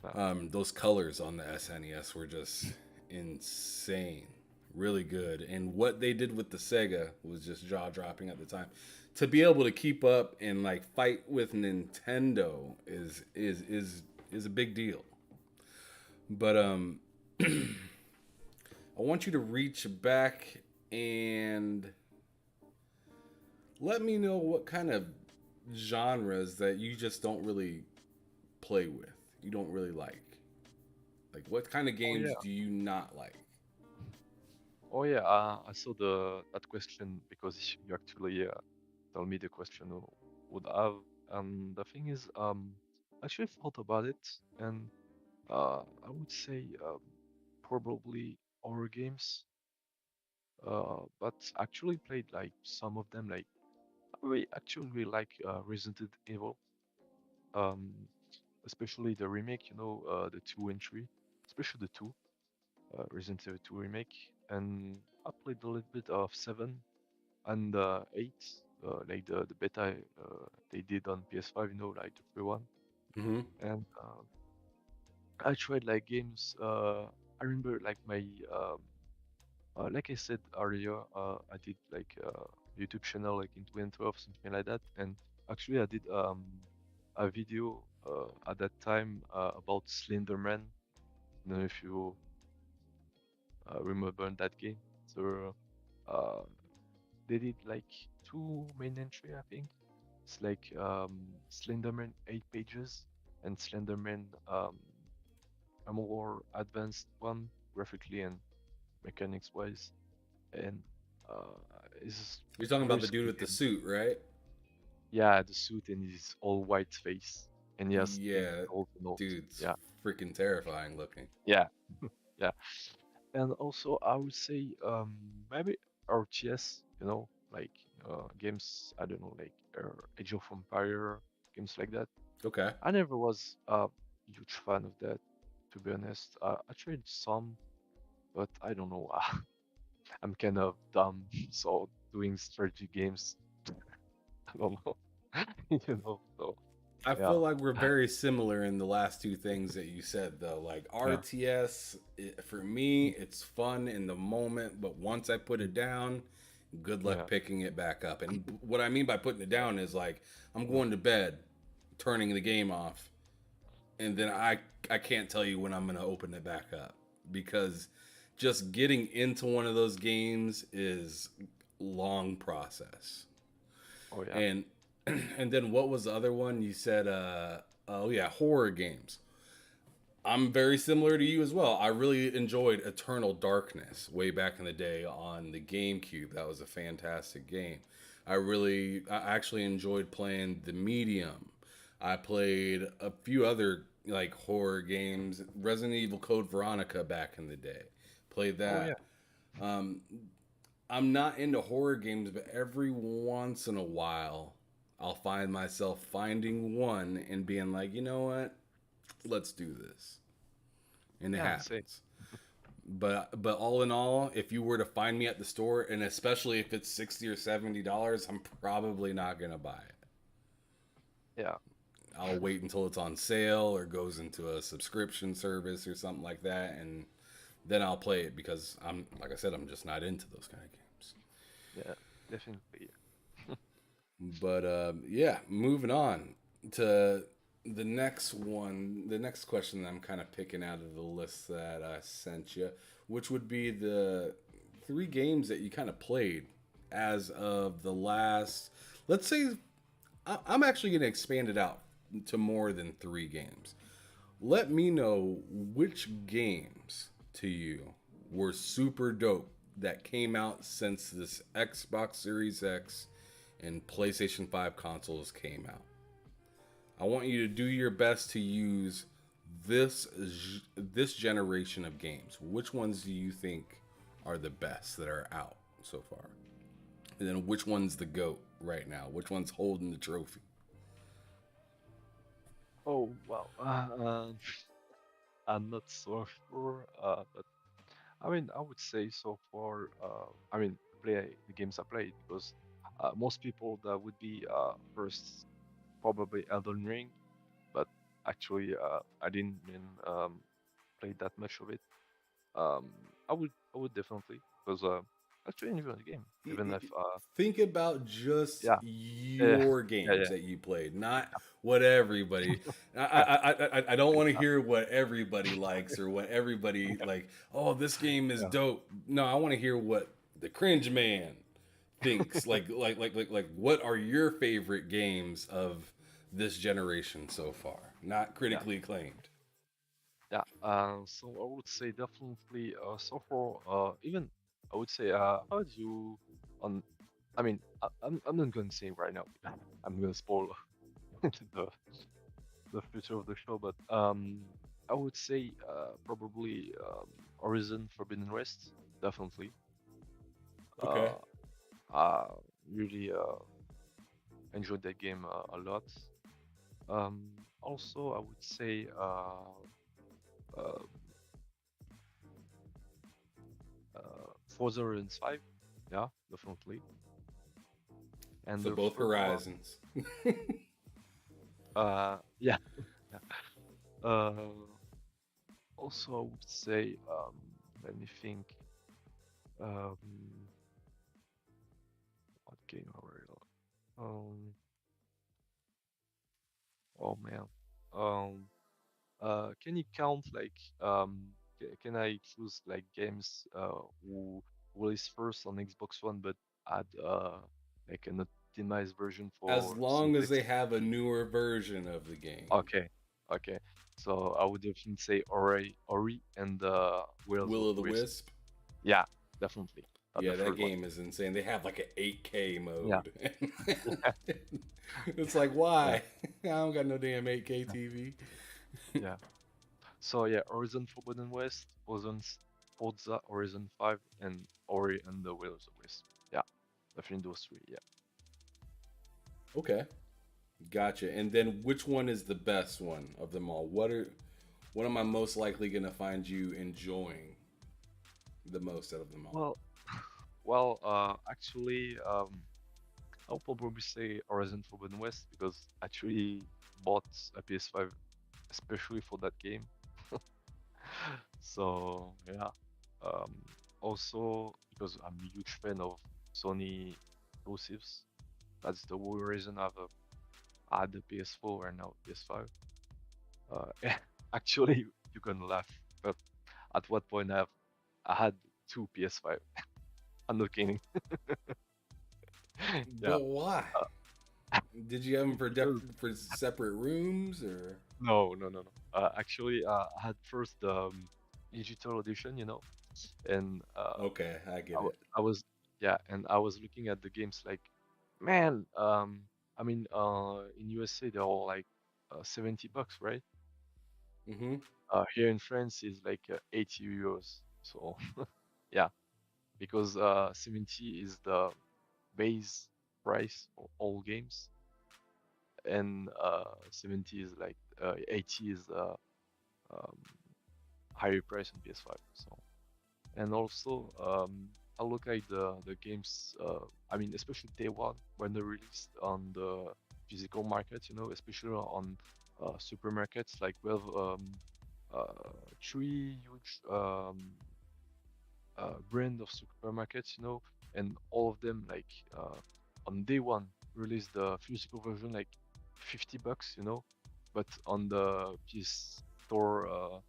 Yeah, Those colors on the SNES were just insane, really good. And what they did with the Sega was just jaw dropping at the time. To be able to keep up and like fight with Nintendo is a big deal. But I want you to reach back and let me know what kind of genres that you just don't really play with. You don't really like. Like, what kind of oh games yeah, do you not like? oh yeah. I saw the that question because you actually tell me the question you would have. And the thing is, I actually thought about it, and I would say probably horror games. But actually played like some of them. Like I really actually really like Resident Evil, um, especially the remake. The 2 and 3, especially the two, Resident Evil 2 remake. And I played a little bit of 7 and 8, like the beta they did on PS5. Like the free one. Mm-hmm. And I tried like games. I remember like my like I said earlier, I did like YouTube channel like in 2012, something like that. And actually, I did a video at that time about Slender Man. I don't know if you remember that game. So uh, they did like two main entry, I think. It's like Slenderman 8 pages and Slenderman a more advanced one graphically and mechanics wise. And uh, it's You're talking about very the dude simple with the game. suit, right? Yeah, the suit and his all white face, and he has big Yeah, gold nose. dude's Yeah, freaking terrifying looking. yeah, yeah. And also, I would say maybe RTS. Like games. I don't know, like Age of Empire games like that. Okay. I never was a huge fan of that, to be honest. I tried some, but I don't know. I'm kind of dumb, so doing strategy games, I don't know. So I yeah, feel like we're very similar in the last two things that you said, though. Like yeah. RTS, for me, it's fun in the moment, but once I put Mm. it down, good luck Yeah, picking it back up. And what I mean by putting it down is like I'm going to bed, turning the game off, and then I can't tell you when I'm going to open it back up because just getting into one of those games is long process. oh yeah, And and then what was the other one you said? Oh yeah, horror games. I'm very similar to you as well. I really enjoyed Eternal Darkness way back in the day on the GameCube. That was a fantastic game. I actually enjoyed playing The Medium. I played a few other like horror games, Resident Evil Code Veronica back in the day. Played oh yeah, that. Um, I'm not into horror games, but every once in a while, I'll find myself finding one and being like, you know what? Let's do this. And it yeah. Same. happens. But all in all, if you were to find me at the store, and especially if it's $60 or $70, I'm probably not gonna buy it. Yeah, I'll wait until it's on sale or goes into a subscription service or something like that, and then I'll play it because I'm like I said, I'm just not into those kind of games. yeah, definitely. But yeah, moving on to the next one, the next question that I'm kind of picking out of the list that I sent you, which would be the three games that you kind of played as of the last, let's say, I'm actually going to expand it out to more than three games. Let me know which games to you were super dope that came out since this Xbox Series X and PlayStation 5 consoles came out. I want you to do your best to use this this generation of games. Which ones do you think are the best that are out so far? And then which one's the GOAT right now? Which one's holding the trophy? Oh wow. I'm not so sure. But I mean, I would say so far. I mean, play the games I played because most people that would be first probably Elden Ring, but actually I didn't even play that much of it. Um, I would definitely because I actually enjoy the game, even if Think about just yeah, yeah, your yeah, games yeah, that you played, not what everybody. I don't want to hear what everybody likes or what everybody like. Oh, this game is yeah, dope. No, I want to hear what the Cringe Man thinks. What are your favorite games of this generation so far? Not yeah, critically acclaimed. yeah. So I would say definitely so far even I would say how do you on I mean, I'm not gonna say right now. I'm gonna spoil the the future of the show, but I would say probably Horizon Forbidden West, definitely. Okay. Uh, I really enjoyed that game a lot. Also, I would say uh, Forza Horizon 5, yeah, definitely. And So the both third one, Horizons. yeah, yeah. Uh, Also, I would say, let me think. Um, what game are we on? Oh man. Um, can you count like can I choose like games who released first on Xbox One but add like an optimized version As for long as they simplicity? have a newer version of the game. Okay, okay. So I would definitely say Ori and Wheels of Will o' the Wisp. Wisp. Yeah, definitely. The Yeah, that third one. game is insane. They have like an 8K Yeah, mode. It's like, yeah, why? I don't got no damn 8K TV. yeah. So yeah, Horizon Forbidden West, Forza Horizon 5, and Ori and the Will of the Wisp. Yeah, definitely those three. Yeah. Okay, gotcha. And then which one is the best one of them all? What am I most likely gonna find you enjoying the most out of them all? Well, actually, I'll probably say Horizon Forbidden West because I actually bought a PS5 especially for that game. So yeah. Um, Also because I'm a huge fan of Sony exclusives. That's the whole reason I've had the PS4 and now PS5. Actually, you're gonna laugh, but at what point I had two PS5. I'm not kidding. Yeah, But why? uh, Did you have them for because for separate rooms or? no. Actually, I had first the digital edition, and Okay, I get it. I was yeah, and I was looking at the games like, man, I mean, in USA they're all like $70, right? Mm-hmm. Here in France is like 80 euros. So yeah, because 70 is the base price for all games, and 70 is like 80 is um, higher price on PS5. So and also I look at the games. I mean, especially day one when they're released on the physical market. Especially on supermarkets. Like we have three huge brand of supermarkets, and all of them like on day one release the physical version like $50, but on the PS store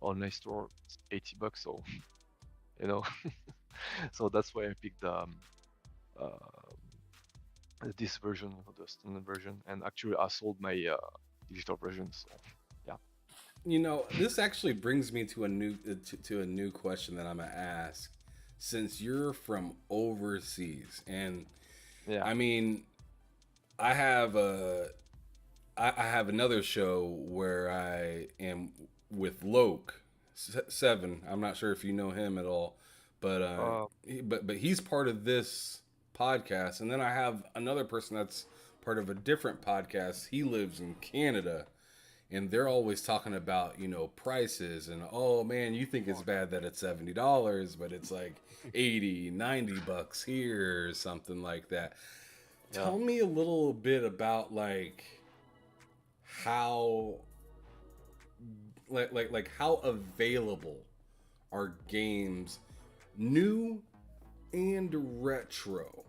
online store it's $80. So you know, so that's why I picked uh, this version, the standard version, and actually I sold my digital version. So yeah, This actually brings me to a new question that I'm gonna ask. Since you're from overseas, and yeah. I mean, I have I have another show where I am with Loke Seven. I'm not sure if you know him at all, but Uh, but he's part of this podcast, and then I have another person that's part of a different podcast. He lives in Canada, and they're always talking about prices and, oh man, you think it's bad that it's $70, but it's like 80, $90 here or something like that. yeah. Tell me a little bit about like how how available are games, new and retro.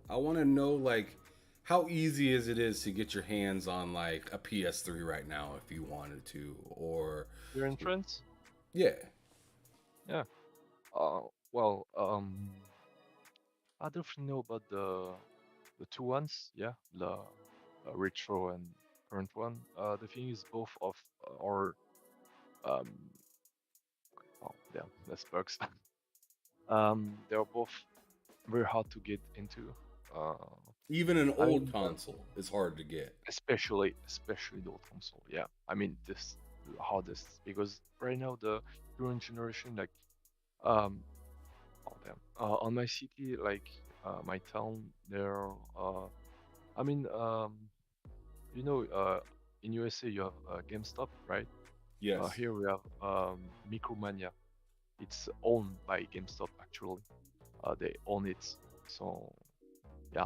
I want to know like how easy is to get your hands on like a PS3 right now if you wanted to, or You're in France? yeah. Yeah. Uh, well, I definitely know about the two ones. Yeah, the retro and current one. The thing is, both of our um, oh that's bugs. They are both very hard to get into. Uh, Even an I old mean, console is hard to get. especially the old console. Yeah, I mean this the hardest because right now the current generation, like um, oh damn, on my city, like my town, there, I mean, you know, in USA you have GameStop, right? Yes. Here we have Micromania. It's owned by GameStop actually. They own it. So yeah.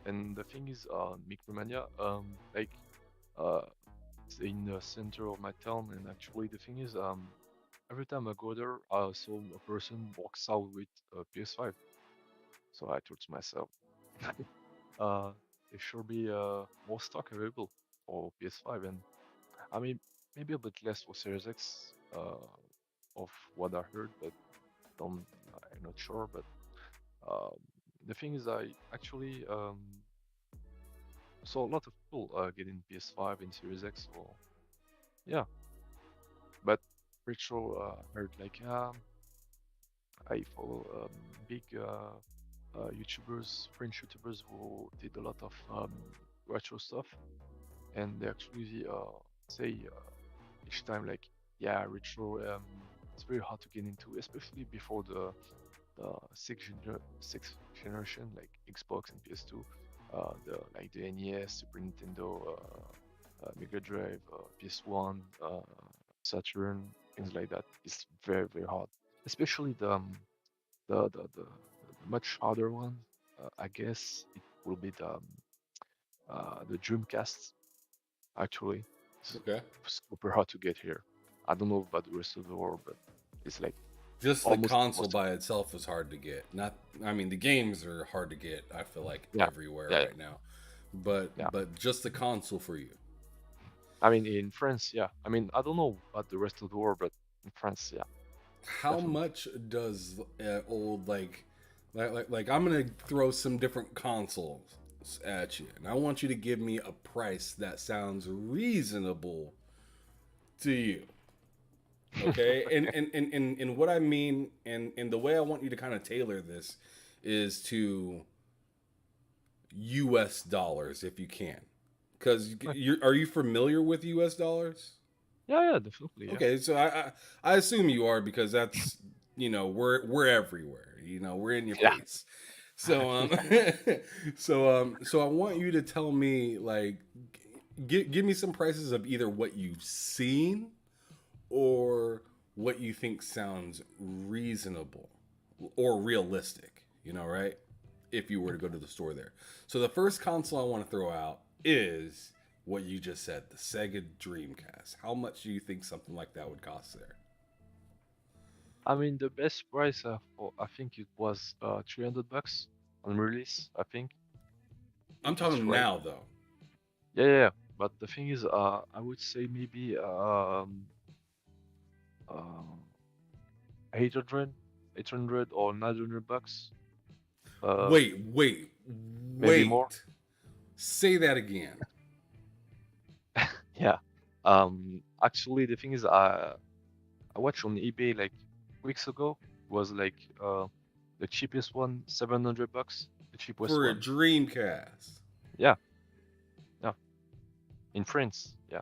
And the thing is, Micromania, like uh, it's in the center of my town, and actually the thing is, every time I go there, I saw a person walks out with a PS5. So I thought to myself, uh, there should be more stock available for PS5, and I mean maybe a bit less for Series X, of what I heard, but don't I'm not sure. But um, the thing is, I actually saw a lot of people getting PS5 and Series X. So yeah, but retro heard like I follow big YouTubers, French YouTubers who did a lot of retro stuff, and they actually say each time like, yeah, retro it's very hard to get into, especially before the sixth generation like Xbox and PS2, the like the NES, Super Nintendo, Mega Drive, PS1, Saturn, things like that. It's very hard, especially the much harder one. I guess it will be the Dreamcast. Actually, it's Okay. super hard to get here. I don't know about the rest of the world, but it's like Just the almost console impossible. by itself is hard to get. Not, I mean, the games are hard to get. I feel like Yeah, everywhere yeah, right now, but yeah. just the console for you. I mean, in France, yeah. I mean, I don't know about the rest of the world, but in France, yeah, How definitely. much does old like I'm gonna throw some different consoles at you, and I want you to give me a price that sounds reasonable to you. Okay, and what I mean, and the way I want you to kind of tailor this is to U.S. dollars if you can, because Okay. are you familiar with U.S. dollars? Yeah, yeah, definitely, yeah. Okay, so I assume you are because that's we're everywhere. We're in your Yeah. face. So so I want you to tell me like give me some prices of either what you've seen or what you think sounds reasonable or realistic, right? If you were to go to the store there. So the first console I want to throw out is what you just said, the Sega Dreamcast. How much do you think something like that would cost there? I mean, the best price for I think it was $300 on release. I think I'm if it's talking right. now though. Yeah, yeah. But the thing is, I would say maybe uh 800, 800 or $900. Uh, Wait, maybe more. wait. Say that again. Yeah. Actually, the thing is, I watched on eBay like weeks ago. Was like the cheapest one, $700, the cheapest For a one. Dreamcast. Yeah, yeah. In France, yeah,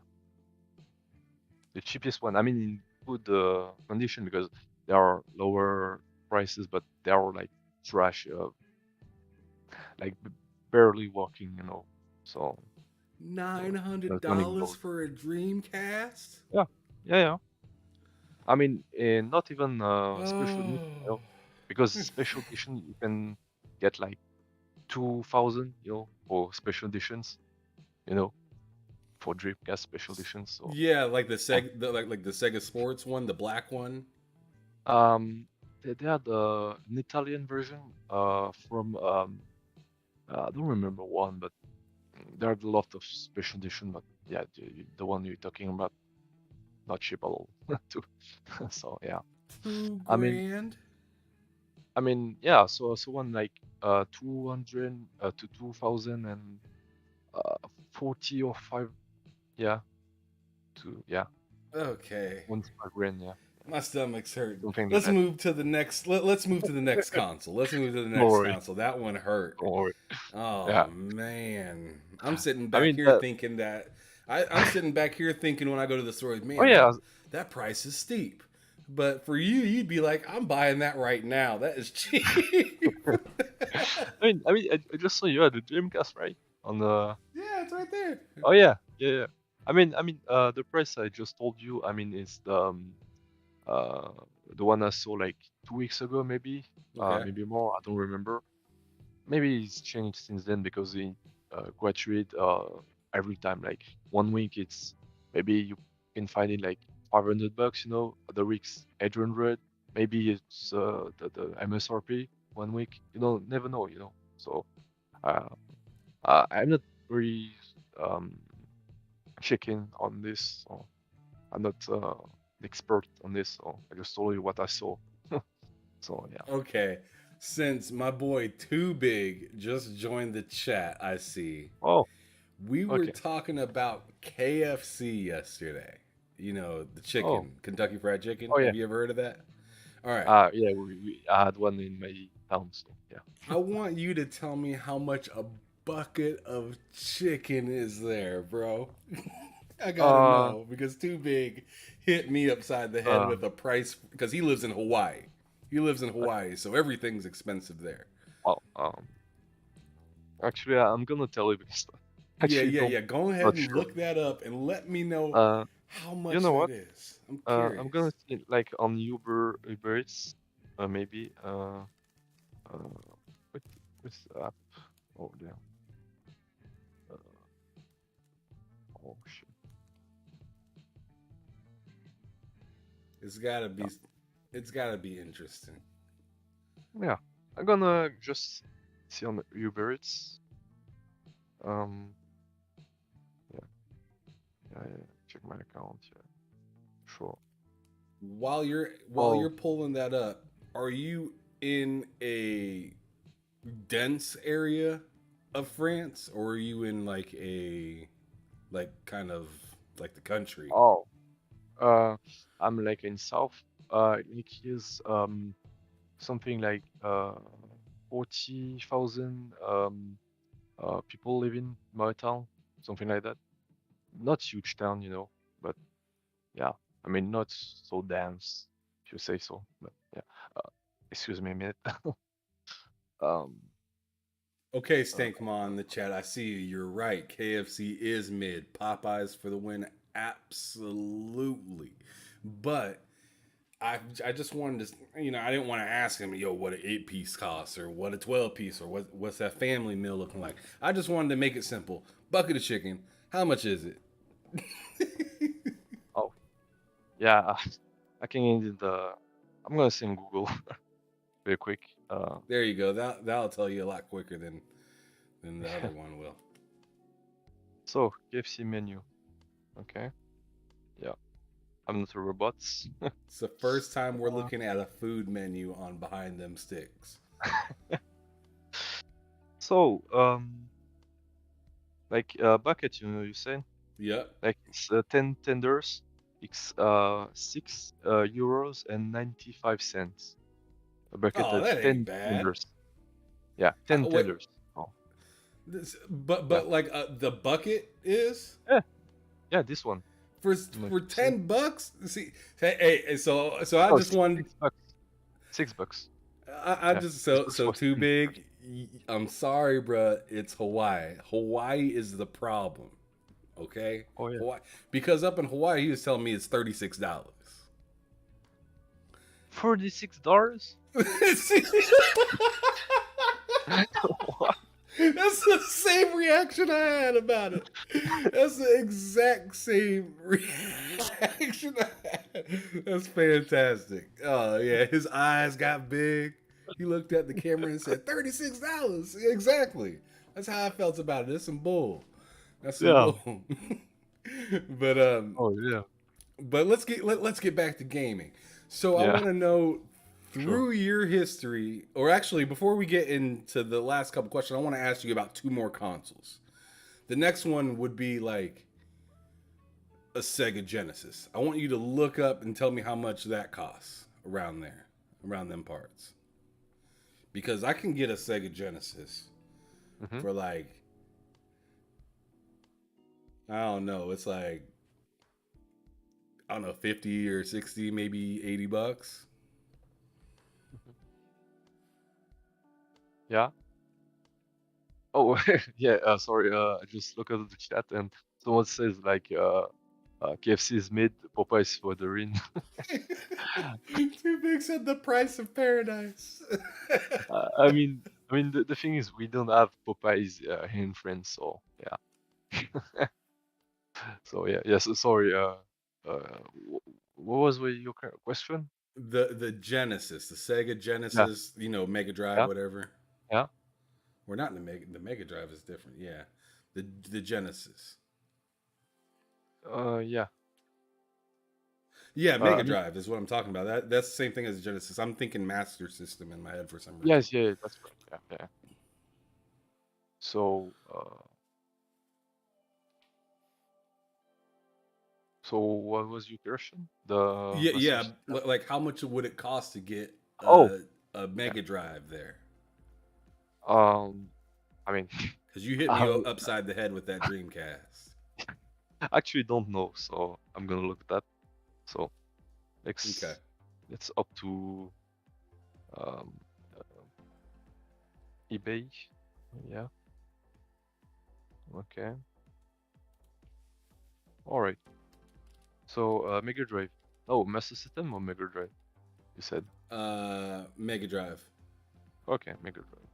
the cheapest one. I mean, in good condition because there are lower prices, but they are like trash, like barely working, So Nine the hundred running dollars board. for a Dreamcast? Yeah, yeah, yeah. I mean, not even special edition, Oh. because special edition you can get like 2,000, for special editions, you know, for Dreamcast special editions. So Yeah, like yeah, like the Sega Sports one, the black one. they had an Italian version from I don't remember one, but there are a lot of special edition. But yeah, the one you're talking about, not cheap at all. Too. So yeah, Two I mean, grand. yeah. So one like 200 to 2,000 and 40 or 5. Yeah, to yeah, Okay. 1 5 grand. Yeah. My stomach's hurting. Something like Let's that. move to the next. Let's move to the next console. Let's move to the Don't next worry. console. That one hurt. Don't worry. Oh Yeah. man, I'm sitting I back mean here that. thinking that I'm sitting back here thinking when I go to the store, Oh man, yeah. that price is steep. But for you, you'd be like, I'm buying that right now. That is cheap. I just saw you had the Dreamcast, right? On the. Yeah, it's right there. Oh yeah, yeah, yeah. The price I just told you. I mean, is uh, the one I saw like 2 weeks ago, maybe, Okay. maybe more. I don't remember. Maybe it's changed since then because it graduate every time. Like 1 week, it's maybe you can find it like $500. Other weeks 800. Maybe it's the MSRP 1 week. Never know. So uh, I'm not very um checking on this. So I'm not the expert on this. So I just told you what I saw. So yeah. Okay. Since my boy Too Big just joined the chat, I see. Oh, We were okay. talking about KFC yesterday. The Oh, chicken, Kentucky Fried Chicken. oh yeah. Have you ever heard of that? All right. Yeah. I had one in my town. So yeah. I want you to tell me how much a bucket of chicken is there, bro. I gotta Uh, know because Too Big hit me upside the head with um, a price because he lives in Hawaii. He lives in Hawaii, so everything's expensive there. well, actually, I'm gonna tell you because I Yeah, actually yeah, don't yeah. Go ahead not and sure. look that up and let me know Uh, how you much know that what? is. I'm I'm gonna curious. see it, like on Uber Eats, maybe. What what's the app? Oh yeah. Uh, oh shit. It's gotta Yeah. be. It's gotta be interesting. Yeah. I'm gonna just see on Uber Eats. Um. Yeah. Yeah. Yeah. Check my account. Yeah. Sure. While you're Oh. pulling that up, are you in a dense area of France, or are you in like kind of like the country? Oh. Uh. I'm like in South. Like here's something like 40,000 people living in my town, something like that. Not huge town, but yeah, I mean not so dense, if you say so. But yeah, uh, excuse me a minute. um, Okay, uh, Stankma in the chat. I see you. You're right. KFC is mid. Popeyes for the win. Absolutely. But I just wanted to, I didn't want to ask him, what an 8-piece costs or what a 12-piece or what's that family meal looking like. I just wanted to make it simple. Bucket of chicken. How much is it? oh yeah, I can end the. I'm gonna send Google real quick. There you go. That'll tell you a lot quicker than the other one will. So KFC menu. Okay, yeah, I'm not a robot. It's the first time we're Uh, looking at a food menu on Behind Them Sticks. so like bucket, you said. Yep. Like it's 10 tenders. It's 6 euros and 95 cents. A bucket Oh, of that ain't 10 bad. tenders. Yeah, 10 Wait, tenders. Oh, but yeah. like the bucket is Yeah, yeah, this one. for Like for you see? $10. See, hey, so I Oh, just wanted. 6 bucks. 6 bucks. I Yeah, just six so bucks so for too 10. big. I'm sorry, bruh. It's Hawaii. Hawaii is the problem. Okay, Oh, yeah. Hawaii, because up in Hawaii, he was telling me it's $36. $46? What? That's the same reaction I had about it. That's the exact same reaction I had. That's fantastic. Oh yeah, his eyes got big. He looked at the camera and said, $36. Exactly. That's how I felt about it. That's some bull. That's some Yeah. bull. but um Oh, yeah. but let's get back to gaming. So I Yeah, want to know sure. through your history, or actually before we get into the last couple questions, I want to ask you about two more consoles. The next one would be like a Sega Genesis. I want you to look up and tell me how much that costs around there, around them parts. Because I can get a Sega Genesis Mm-hmm. for like, I don't know, it's like, I don't know, 50 or 60, maybe $80. Yeah. Oh, yeah. Sorry. I just look at the chat and someone says like KFC is mid, Popeyes for the ring. Too big said the price of paradise. I mean, the thing is we don't have Popeyes here in France, so yeah. So yeah, yes. Sorry. What was your question? The Genesis, the Sega Yeah. Genesis, Mega Drive, Yeah. whatever. Yeah. We're not in the Mega Drive is different. Yeah, the Genesis. Yeah. Yeah, I Mega mean, Drive is what I'm talking about. That's the same thing as Genesis. I'm thinking Master System in my head for some reason. yes. Yeah. That's right. Yeah. Yeah. So so what was your question? The Yeah, Master yeah. System? Like how much would it cost to get Oh, a yeah. Mega Drive there? I mean, Because you hit me I upside the head with that Dreamcast. actually don't know, so I'm gonna look at that. So Okay. it's up to um eBay. Yeah. Okay. All right. So Mega Drive. Oh, Master System or Mega Drive? You said. Mega Drive. Okay, Mega Drive.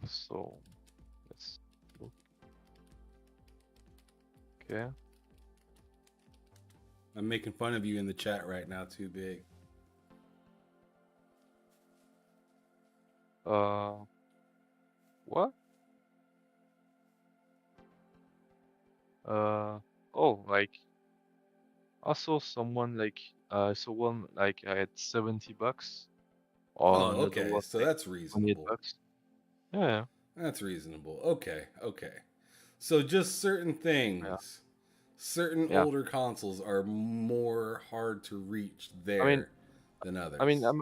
So let's look. Okay. I'm making fun of you in the chat right now, too big. What? Oh, like I saw someone like I saw one like I had $70 or Oh, another okay. one So like that's 28 reasonable. bucks. Yeah, That's reasonable. Okay, okay. So just certain yeah, things, certain yeah. older consoles are more hard to reach I mean, there than I mean, others.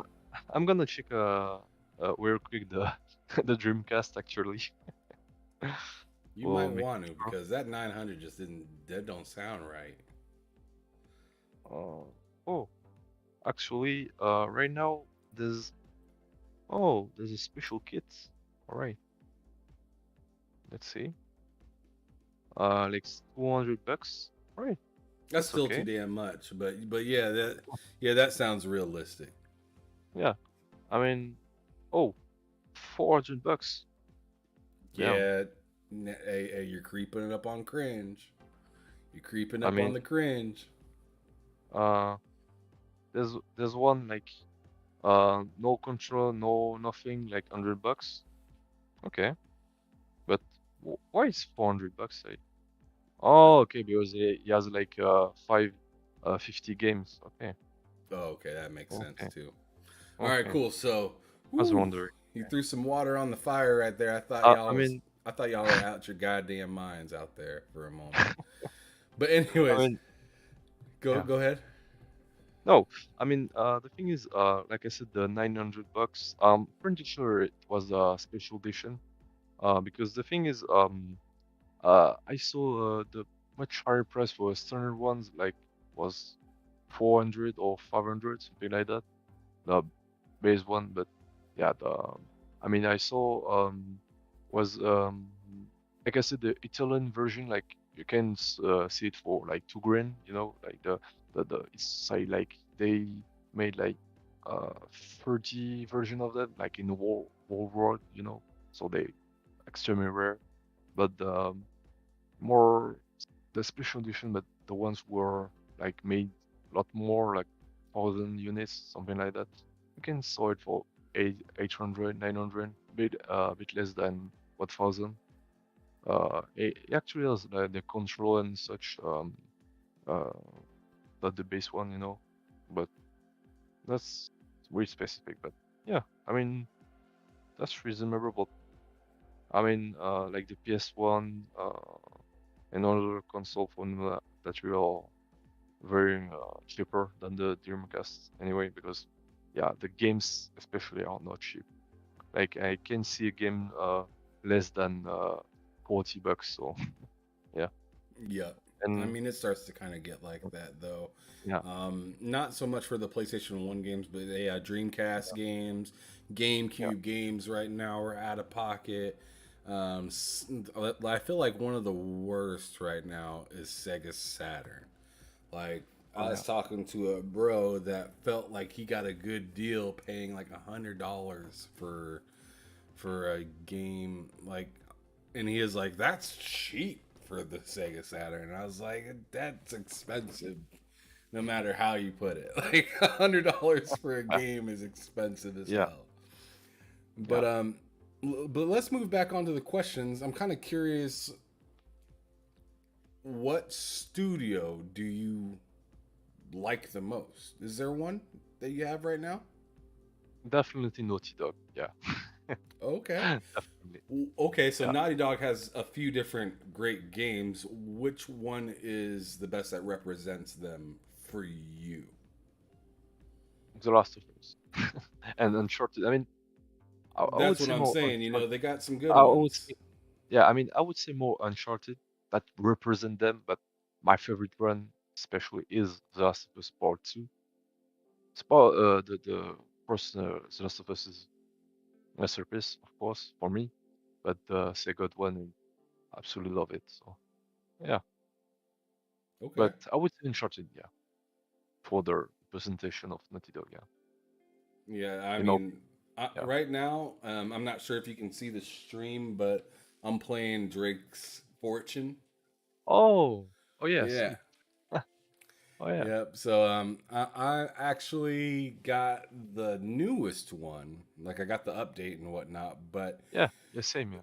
I'm gonna check real quick the the Dreamcast actually. You We'll might make want to sure. because that 900 just didn't. That don't sound right. Oh, actually, right now there's there's a special kit. All right, let's see. Like $200. All right, That's that's still too okay. damn much, but yeah, that sounds realistic. Yeah, I mean, oh, $400. Damn. Yeah, hey, you're creeping it up on cringe. You're creeping I up on mean, the cringe. uh, there's one like no control, no nothing, like $100. Okay, but why is $400? Uh, Oh, okay, because he has like 50 games. Okay, oh, okay, that makes sense okay, too. All right, okay. cool. So, I was whew, wondering. you threw some water on the fire right there. I mean, I thought y'all were out your goddamn minds out there for a moment. But I anyways, mean, go yeah. go ahead. No, I mean, the thing is, like I said, the $900. Pretty sure it was a special edition. Because the thing is, I saw the much higher price for standard ones, like was 400 or 500, something like that. The base one, but yeah, I mean, I saw was like I said, the Italian version, like you can see it for like 2 grand, like the it's say like they made like 30 version of them, like in the whole world, so they extremely rare, but more the special edition, but the ones were like made a lot more, like 1,000 units, something like that. You can sell it for 800, 900, bit less than 1,000. It actually has the control and such, uh, not the base one, but that's very specific. But yeah, I mean that's reasonable. I mean, like the PS1 and other console phone that we are very cheaper than the Dreamcast anyway, because yeah, the games especially are not cheap. Like I can see a game less than $40. So yeah, Yeah. I and mean, it starts to kind of get like that though. yeah, Not so much for the PlayStation 1 games, but yeah, Dreamcast yeah, games, yeah. GameCube games right now are out of pocket. I feel like one of the worst right now is Sega Saturn. Like, I Oh was yeah. talking to a bro that felt like he got a good deal paying like $100 for a game, like, and he is like, that's cheap for the Sega Saturn. And I was like, that's expensive, no matter how you put it. Like $100 for a game is expensive as Yeah, hell. yeah. But but let's move back onto the questions. I'm kind of curious, what studio do you like the most? Is there one that you have right now? Definitely Naughty Dog. Yeah, Okay. definitely. Okay, so Yeah. Naughty Dog has a few different great games. Which one is the best that represents them for you? The Last of Us and Uncharted. I mean, I would That's what say I'm more saying. You know, Uncharted. they got some good I would ones. say, yeah. I mean, I would say more Uncharted that represent them. But my favorite one, especially, is The Last of Us Part Two. Part the first The Last of Us is masterpiece, of course, for me. But the second one, I absolutely love it. So yeah. Okay. But I would say Uncharted, yeah, for the presentation of Naughty Dog, yeah. Yeah, I You know, mean, yeah. right now, I'm not sure if you can see the stream, but I'm playing Drake's Fortune. Oh, oh yeah, Yeah. see. Oh yeah, Yep. So I actually got the newest one. Like I got the update and whatnot, but yeah, yeah, same, yeah.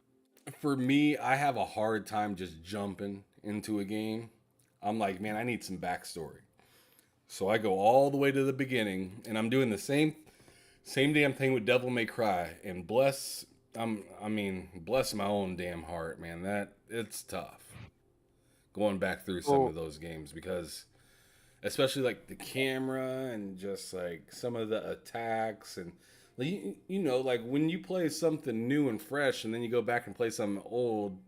for me, I have a hard time just jumping into a game. I'm like, man, I need some backstory. So I go all the way to the beginning, and I'm doing the same damn thing with Devil May Cry. And I mean, bless my own damn heart, man. That it's tough going back through some So, of those games because, especially like the camera and just like some of the attacks and you know, like when you play something new and fresh and then you go back and play something old,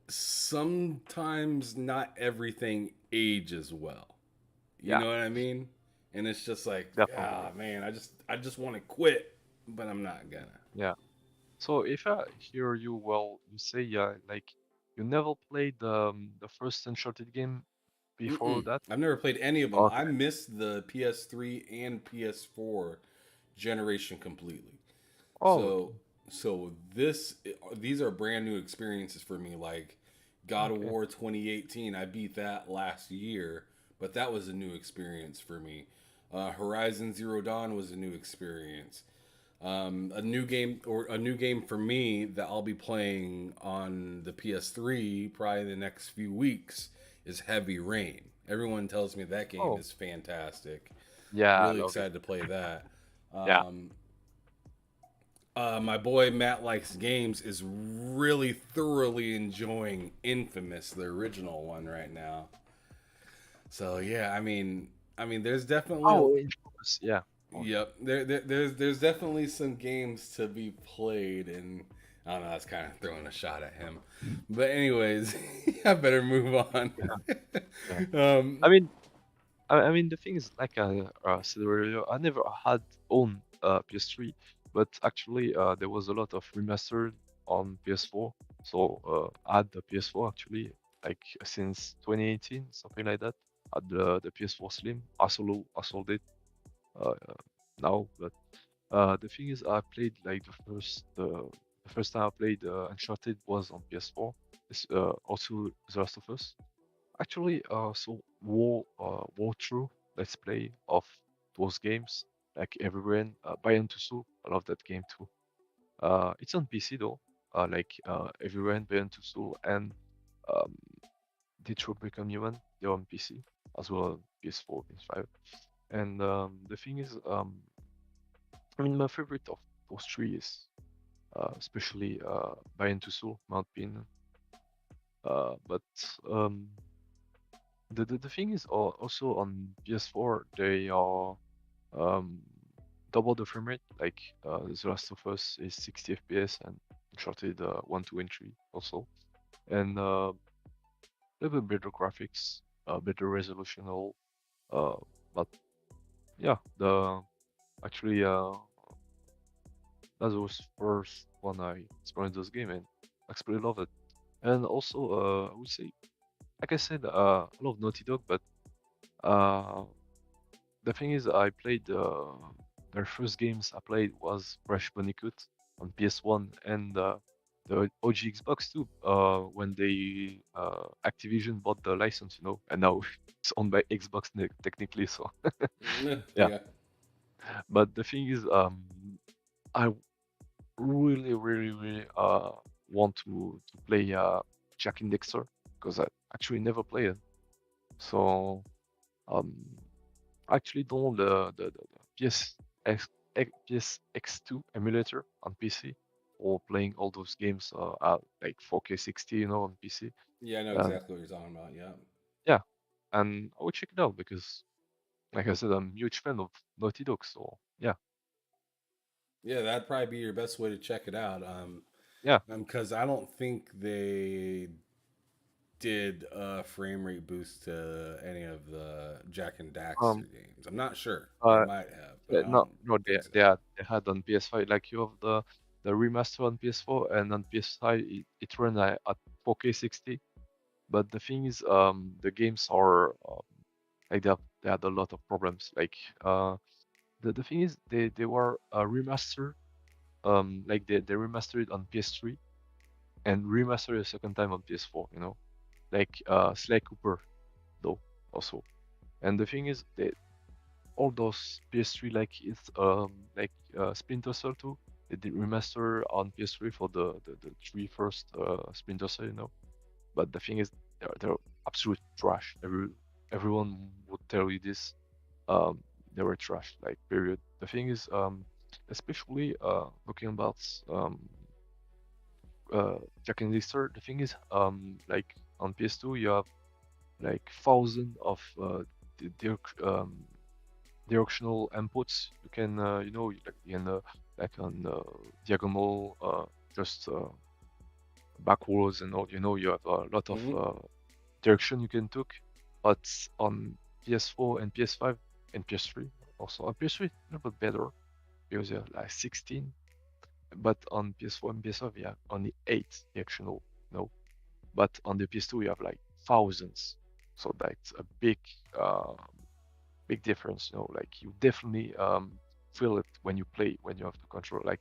sometimes not everything ages well. You yeah, know what I mean? And it's just like, definitely, ah, yeah. man, I just want to quit, but I'm not gonna. Yeah. So if I hear you well, you say yeah, like you never played the first Uncharted game before Mm-mm. that? I've never played any of them. I Okay. missed the PS3 and PS4 generation completely. Oh, So okay. these are brand new experiences for me. Like God of Okay. War 2018, I beat that last year, but that was a new experience for me. Horizon Zero Dawn was a new experience. A new game for me that I'll be playing on the PS3 probably in the next few weeks is Heavy Rain. Everyone tells me that game Oh, is fantastic. yeah, I Really love it. excited to play that. Yeah. Um, my boy Matt Likes Games is really thoroughly enjoying Infamous, the original one, right now. So yeah, there's definitely Oh, Infamous. Yeah. Okay. yep, there's definitely some games to be played, and I don't know, that's kind of throwing a shot at him. But anyways, I better move on. Yeah. Yeah. I um, mean, I mean, the thing is, like I said earlier, I never had own PS3, but actually, there was a lot of remastered on PS4. So I had the PS4 actually, like since 2018, something like that. Had the PS4 Slim. I sold it now, but the thing is, I played like the first time I played Uncharted was on PS4. It's also The Last of Us. Actually, so walkthrough let's play of those games like Everywhere, Beyond Two Soul. I love that game too. It's on PC though. Like Everywhere, Beyond Two Soul, and um, Detroit Become Human. They're on PC as well as PS4, PS5. And the thing is, I mean, my favorite of those three is especially Bayern to Soul, my opinion. But um, the thing is also on PS4 they are um, double the frame rate. Like The Last of Us is 60 FPS and Uncharted 1, 2, and 3 also, and a little bit better graphics, better resolution, all. Uh, but yeah, the actually that was first one I experienced this game and I actually love it. And also, I would say, like I said, I love Naughty Dog, but uh, the thing is, I played their first games I played was Crash Bandicoot on PS1 and the OG Xbox too. When they Activision bought the license, and now it's owned by Xbox technically. So yeah, Yeah. but the thing is, I really, really, really want to play Jack and Dexter because I actually never played it. So um, I actually download the PSX, PSX2 emulator on PC for playing all those games at like 4K 60, on PC. Yeah, I know And exactly what you're talking about. Yeah. yeah, and I would check it out because, like I said, I'm a huge fan of Naughty Dog. So yeah, Yeah, that'd probably be your best way to check it out. yeah. Because I don't think they did a frame rate boost to any of the Jack and Daxter Um, games. I'm not sure. They uh, might have, but Yeah, I no, don't no, think so. they had on PS5. Like you have the remaster on PS4 and on PS5, it ran at 4K 60. But the thing is, the games are like they had a lot of problems. Like the thing is, they were remastered. Like they remastered it on PS3 and remastered a second time on PS4. Like Sly Cooper though also. And the thing is, all those PS3 Splinter Cell 2. They did remaster on PS3 for the three first Splinter Cell, But the thing is, they're absolute trash. Everyone would tell you this. Um, they were trash, like period. The thing is, especially looking about Jack and Lister. The thing is, like on PS2, you have like thousands of di- direc- um, directional inputs. You can, like on diagonal, just backwards and all. You have a lot of Hmm. direction you can take, but on PS4 and PS5 and PS3 also. On PS3, a little bit better because you have like 16, but on PS4 and PS5, you have only 8 directional. No, but on the PS2, you have like thousands. So that's a big difference. Like you definitely feel it when you play, when you have to control. Like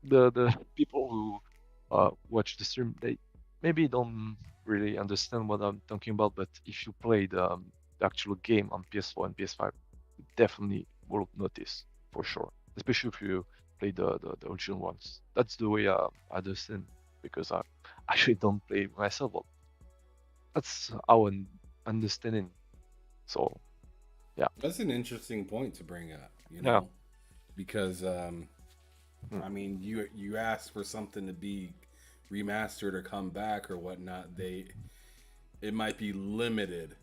the people who watch the stream, they maybe don't really understand what I'm talking about, but if you play the actual game on PS4 and PS5, you definitely will notice for sure, especially if you play the original ones. That's the way I understand because I actually don't play myself, but that's our understanding. So yeah, That's an interesting point to bring up, yeah, because mm, I mean, you ask for something to be remastered or come back or whatnot. It might be limited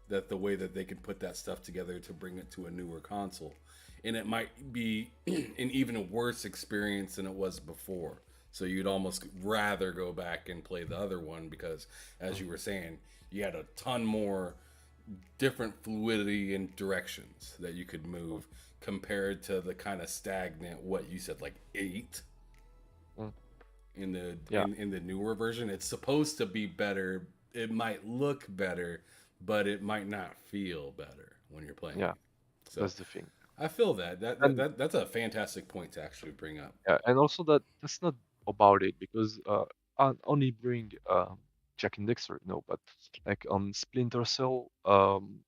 that the way that they can put that stuff together to bring it to a newer console, and it might be an even worse experience than it was before. So you'd almost rather go back and play the other one because, as mm, you were saying, you had a ton more different fluidity and directions that you could mm, move compared to the kind of stagnant what you said, like 8 mm, in the yeah, in the newer version. It's supposed to be better. It might look better, but it might not feel better when you're playing yeah, it. So that's the thing. I feel And that's a fantastic point to actually bring up. yeah, and also that's not about it because I only bring Jack and Dexter, but like on Splinter Cell,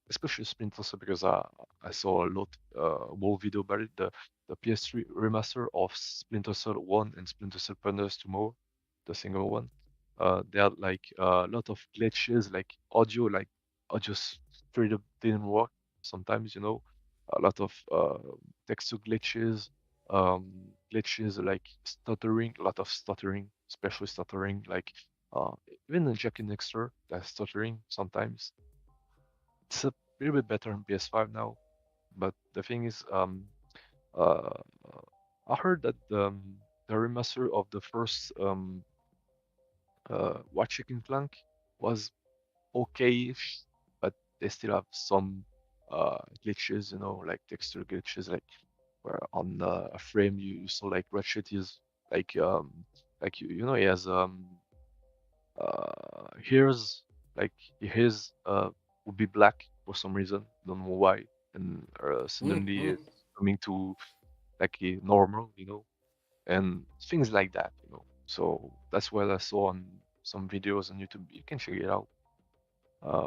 especially Splinter Cell because I saw a lot more video about it. The PS3 remaster of Splinter Cell 1 and Splinter Cell Penders Tomorrow, the single one. There are like a lot of glitches, like audio straight up didn't work sometimes, a lot of texture glitches, um, glitches, like stuttering, a lot of stuttering, especially stuttering, like uh, even in Jack and Dexter, that's stuttering sometimes. It's a little bit better on PS5 now, but the thing is, uh, I heard that the remaster of the first Ratchet and Clank was okay-ish, but they still have some glitches, like texture glitches, like where on a frame you saw like Ratchet is like he has hairs like his would be black for some reason, don't know why, and suddenly Mm-hmm. it's coming to like a normal, and things like that. So that's what I saw on some videos on YouTube. You can check it out.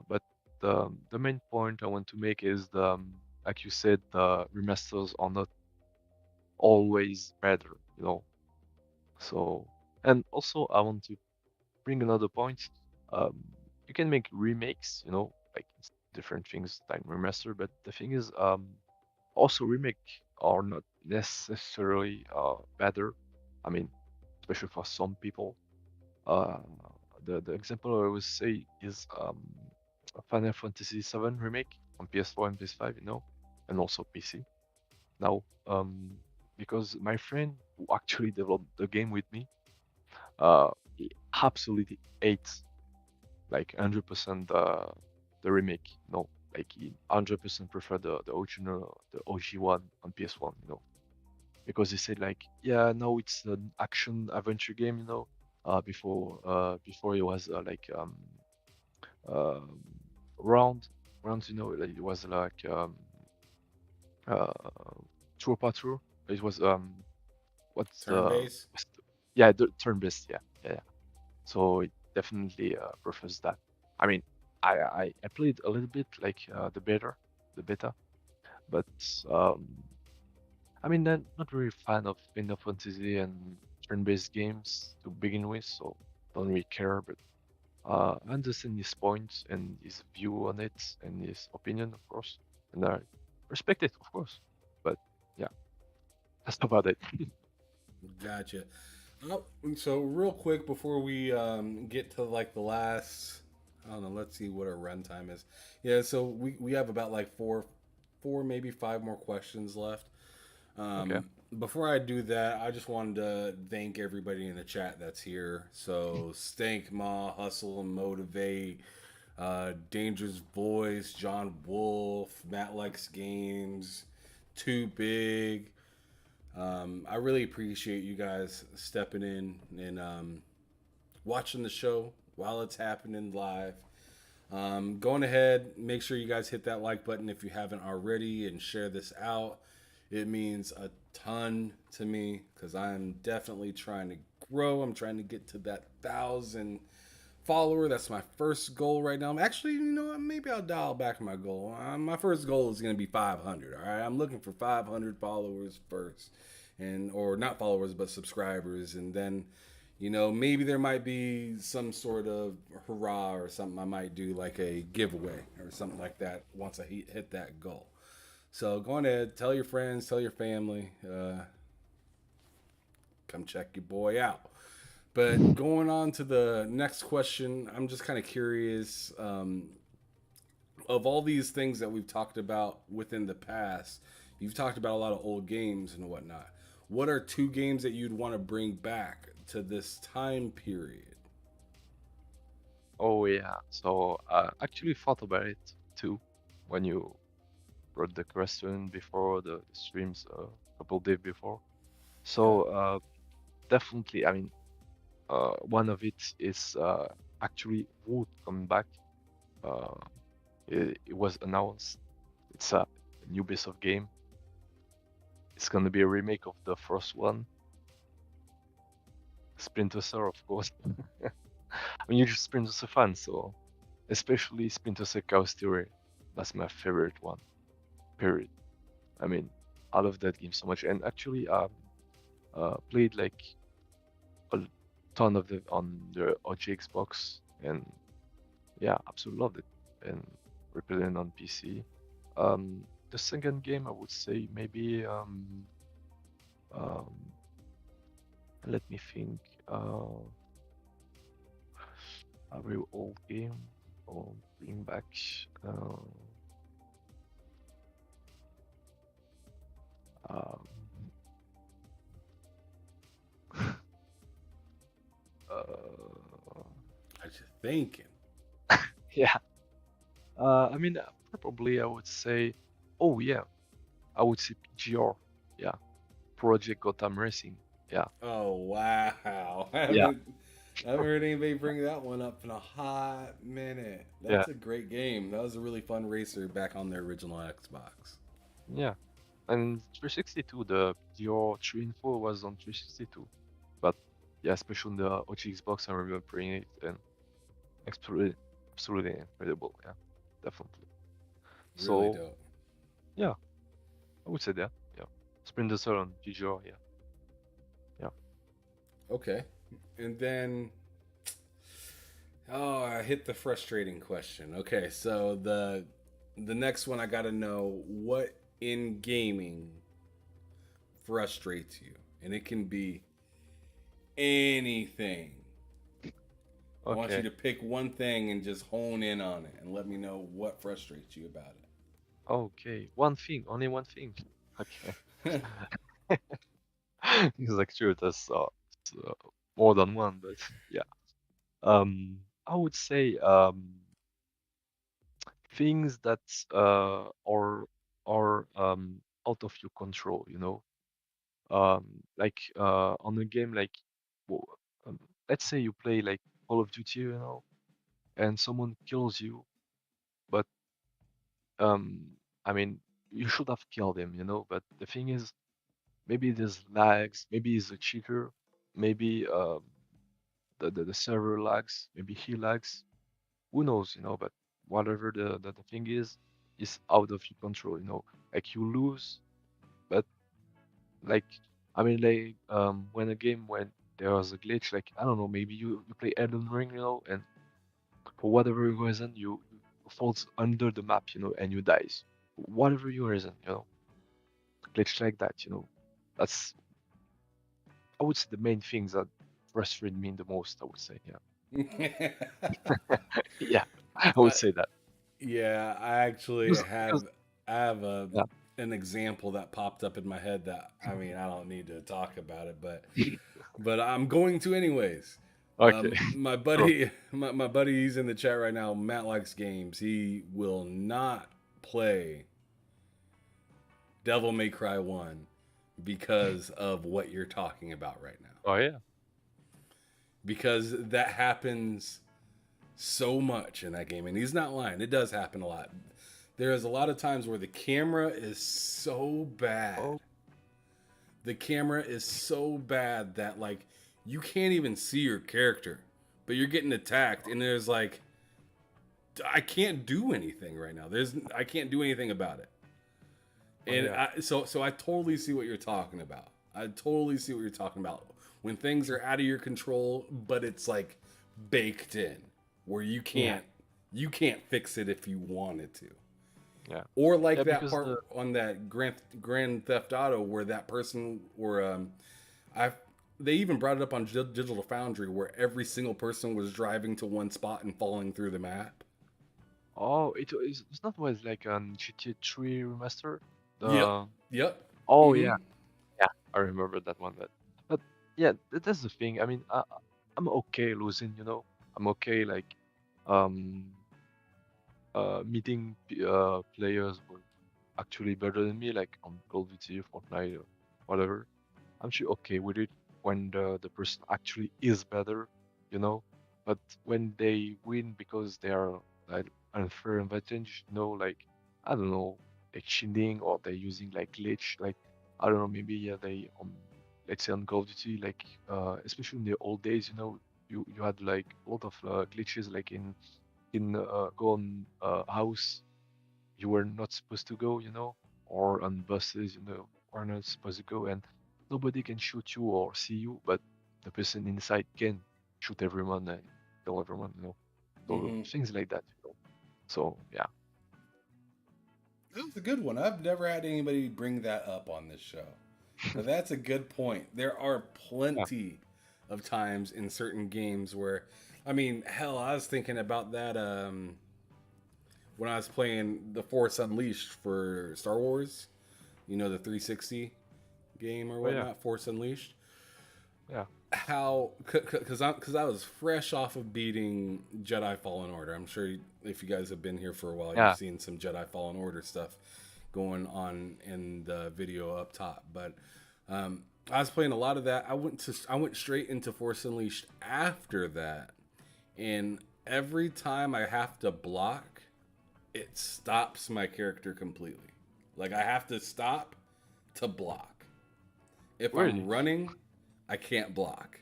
But the main point I want to make is like you said, the remasters are not always better. So, and also I want to bring another point. Um, you can make remakes, like it's different things than remaster. But the thing is, also remake are not necessarily better. I mean, especially for some people. Uh, the example I always say is a Final Fantasy VII remake on PS4 and PS5, and also PC. Now, because my friend who actually developed the game with me, he absolutely hates like 100% the remake. Like he 100% prefer the original, the OG one on PS1. Because he said like, yeah, no, it's an action adventure game. Before it was like um, round rounds. Like, it was like uh, tour par tour. It was what's Turn base. what's yeah, the turn-based. Yeah, yeah, yeah. So it definitely prefers that. I mean, I played a little bit like the beta, but um, I mean, I'm not really a fan of Final Fantasy and turn-based games to begin with, so don't really care. But I understand his points and his view on it and his opinion, of course, and I respect it, of course. But yeah, that's about it. Gotcha. So real quick before we get to like the last, I don't know. Let's see what our runtime is. Yeah, so we have about like four maybe five more questions left. Okay. Before I do that, I just wanted to thank everybody in the chat that's here. So Stank Ma, Hustle and Motivate, Dangerous Voice, John Wolf, Matt Likes Games, Too Big. I really appreciate you guys stepping in and watching the show while it's happening live. Going ahead, make sure you guys hit that like button if you haven't already and share this out. It means a ton to me because I'm definitely trying to grow. I'm trying to get to that 1,000 follower. That's my first goal right now. I'm actually, maybe I'll dial back my goal. My first goal is going to be 500. All right, I'm looking for 500 followers first, or not followers, but subscribers, and then, maybe there might be some sort of hurrah or something. I might do like a giveaway or something like that once I hit that goal. So go ahead, tell your friends, tell your family, come check your boy out. But going on to the next question, I'm just kind of curious. Of all these things that we've talked about within the past, you've talked about a lot of old games and whatnot. What are two games that you'd want to bring back to this time period? Oh yeah. So I actually thought about it too when you wrote the question before the streams a couple days before. Okay. So definitely, I mean, one of it is actually Wood coming back. Uh, it was announced. It's a new piece of game. It's gonna be a remake of the first one. Splinter Cell, of course. I mean, you're just Splinter Cell fan, so especially Splinter Cell Chaos Theory. That's my favorite one. Period. I mean, I love that game so much, and actually, played like a ton of it on the OG Xbox, and yeah, absolutely loved it. And replaying on PC. The second game I would say maybe um, Let me think. A very old game or bring back. Uh, um, uh, What you thinking? yeah. I mean, probably I would say, oh yeah, I would say PGR. Yeah, Project Gotham Racing. Yeah, Oh wow! yeah, I haven't heard anybody bring that one up in a hot minute. yeah, That's a great game. That was a really fun racer back on the original Xbox. yeah. And 362, the PGR 3 and 4 was on 362. But yeah, especially on the OG Xbox, I remember playing it and absolutely, absolutely incredible. Yeah, definitely. Really So dope. yeah, I would say that. Yeah, Splinter Cell on PGR. Yeah, yeah. Okay, and then oh, I hit the frustrating question. Okay, so the next one I got to know what in gaming frustrates you, and it can be anything. I want you Okay, to pick one thing and just hone in on it and let me know what frustrates you about okay. One thing, only one thing. Okay. it. It's like true, it's, more than one, but yeah. I would say things that are out of your control, you know. Like on a game like, well, um, let's say you play like Call of Duty, you know, and someone kills you, but um, I mean, you should have killed him, you know. But the thing is, maybe there's lags, maybe he's a cheater, maybe the server lags, maybe he lags. Who knows, you know? But whatever the thing is out of your control, you know. Like you lose, but like I mean, like when a game when there was a glitch, like I don't know, maybe you play Elden Ring, you know, and for whatever reason you falls under the map, you know, and you dies. Whatever your reason, you know, glitch like that, you know. That's I would say the main things that frustrate me the most. I would say, yeah, yeah, I would I, say that yeah, I actually because I have a yeah, an example that popped up in my head that I mean I don't need to talk about it, but I'm going to anyways. okay, My sure. buddy, my buddy, he's in the chat right now. Matt likes games. He will not play Devil May Cry 1 because of what you're talking about right now. Oh yeah, Because that happens so much in that game. And he's not lying. It does happen a lot. There is a lot of times where the camera is so bad. oh The camera is so bad that, like, you can't even see your character, but you're getting attacked. And there's like, I can't do anything right now. I can't do anything about it. oh And yeah, so I totally see what you're talking about. I totally see what you're talking about. When things are out of your control, but it's like baked in, where yeah, you can't fix it if you wanted to. yeah, Or like yeah, that because part the on that Grand Theft Auto where that person or I they even brought it up on Digital Foundry where every single person was driving to one spot and falling through the map. oh it's not was like an GTA 3 remaster. Yep. The Yep. oh Mm-hmm. yeah, yeah, I remember that one. But yeah, that's the thing. I mean, I'm okay losing, you know. I'm okay like um meeting players who are actually better than me, like on Call of Duty, Fortnite, or whatever. I'm sure okay with it when the person actually is better, you know. But when they win because they are like unfair advantage, you know, like I don't know, like cheating or they're using like glitch, like I don't know, maybe yeah they let's say on Call of Duty, like especially in the old days, you know, you had like a lot of glitches, like in go on house you were not supposed to go, you know, or on buses, you know, are not supposed to go, and nobody can shoot you or see you, but the person inside can shoot everyone and kill everyone, you know. So Mm-hmm. things like that, you know. So yeah, That was a good one. I've never had anybody bring that up on this show. That's a good point. There are Yeah, plenty of times in certain games where, I mean, hell, I was thinking about that when I was playing The Force Unleashed for Star Wars. You know, the 360 game or oh yeah, whatnot, Force Unleashed. yeah, How, because I was fresh off of beating Jedi Fallen Order. I'm sure if you guys have been here for a while, you've yeah. seen some Jedi Fallen Order stuff going on in the video up top. But I was playing a lot of that. I went straight into Force Unleashed after that, and every time I have to block, it stops my character completely. Like I have to stop to block. If I'm Really? running, I can't block.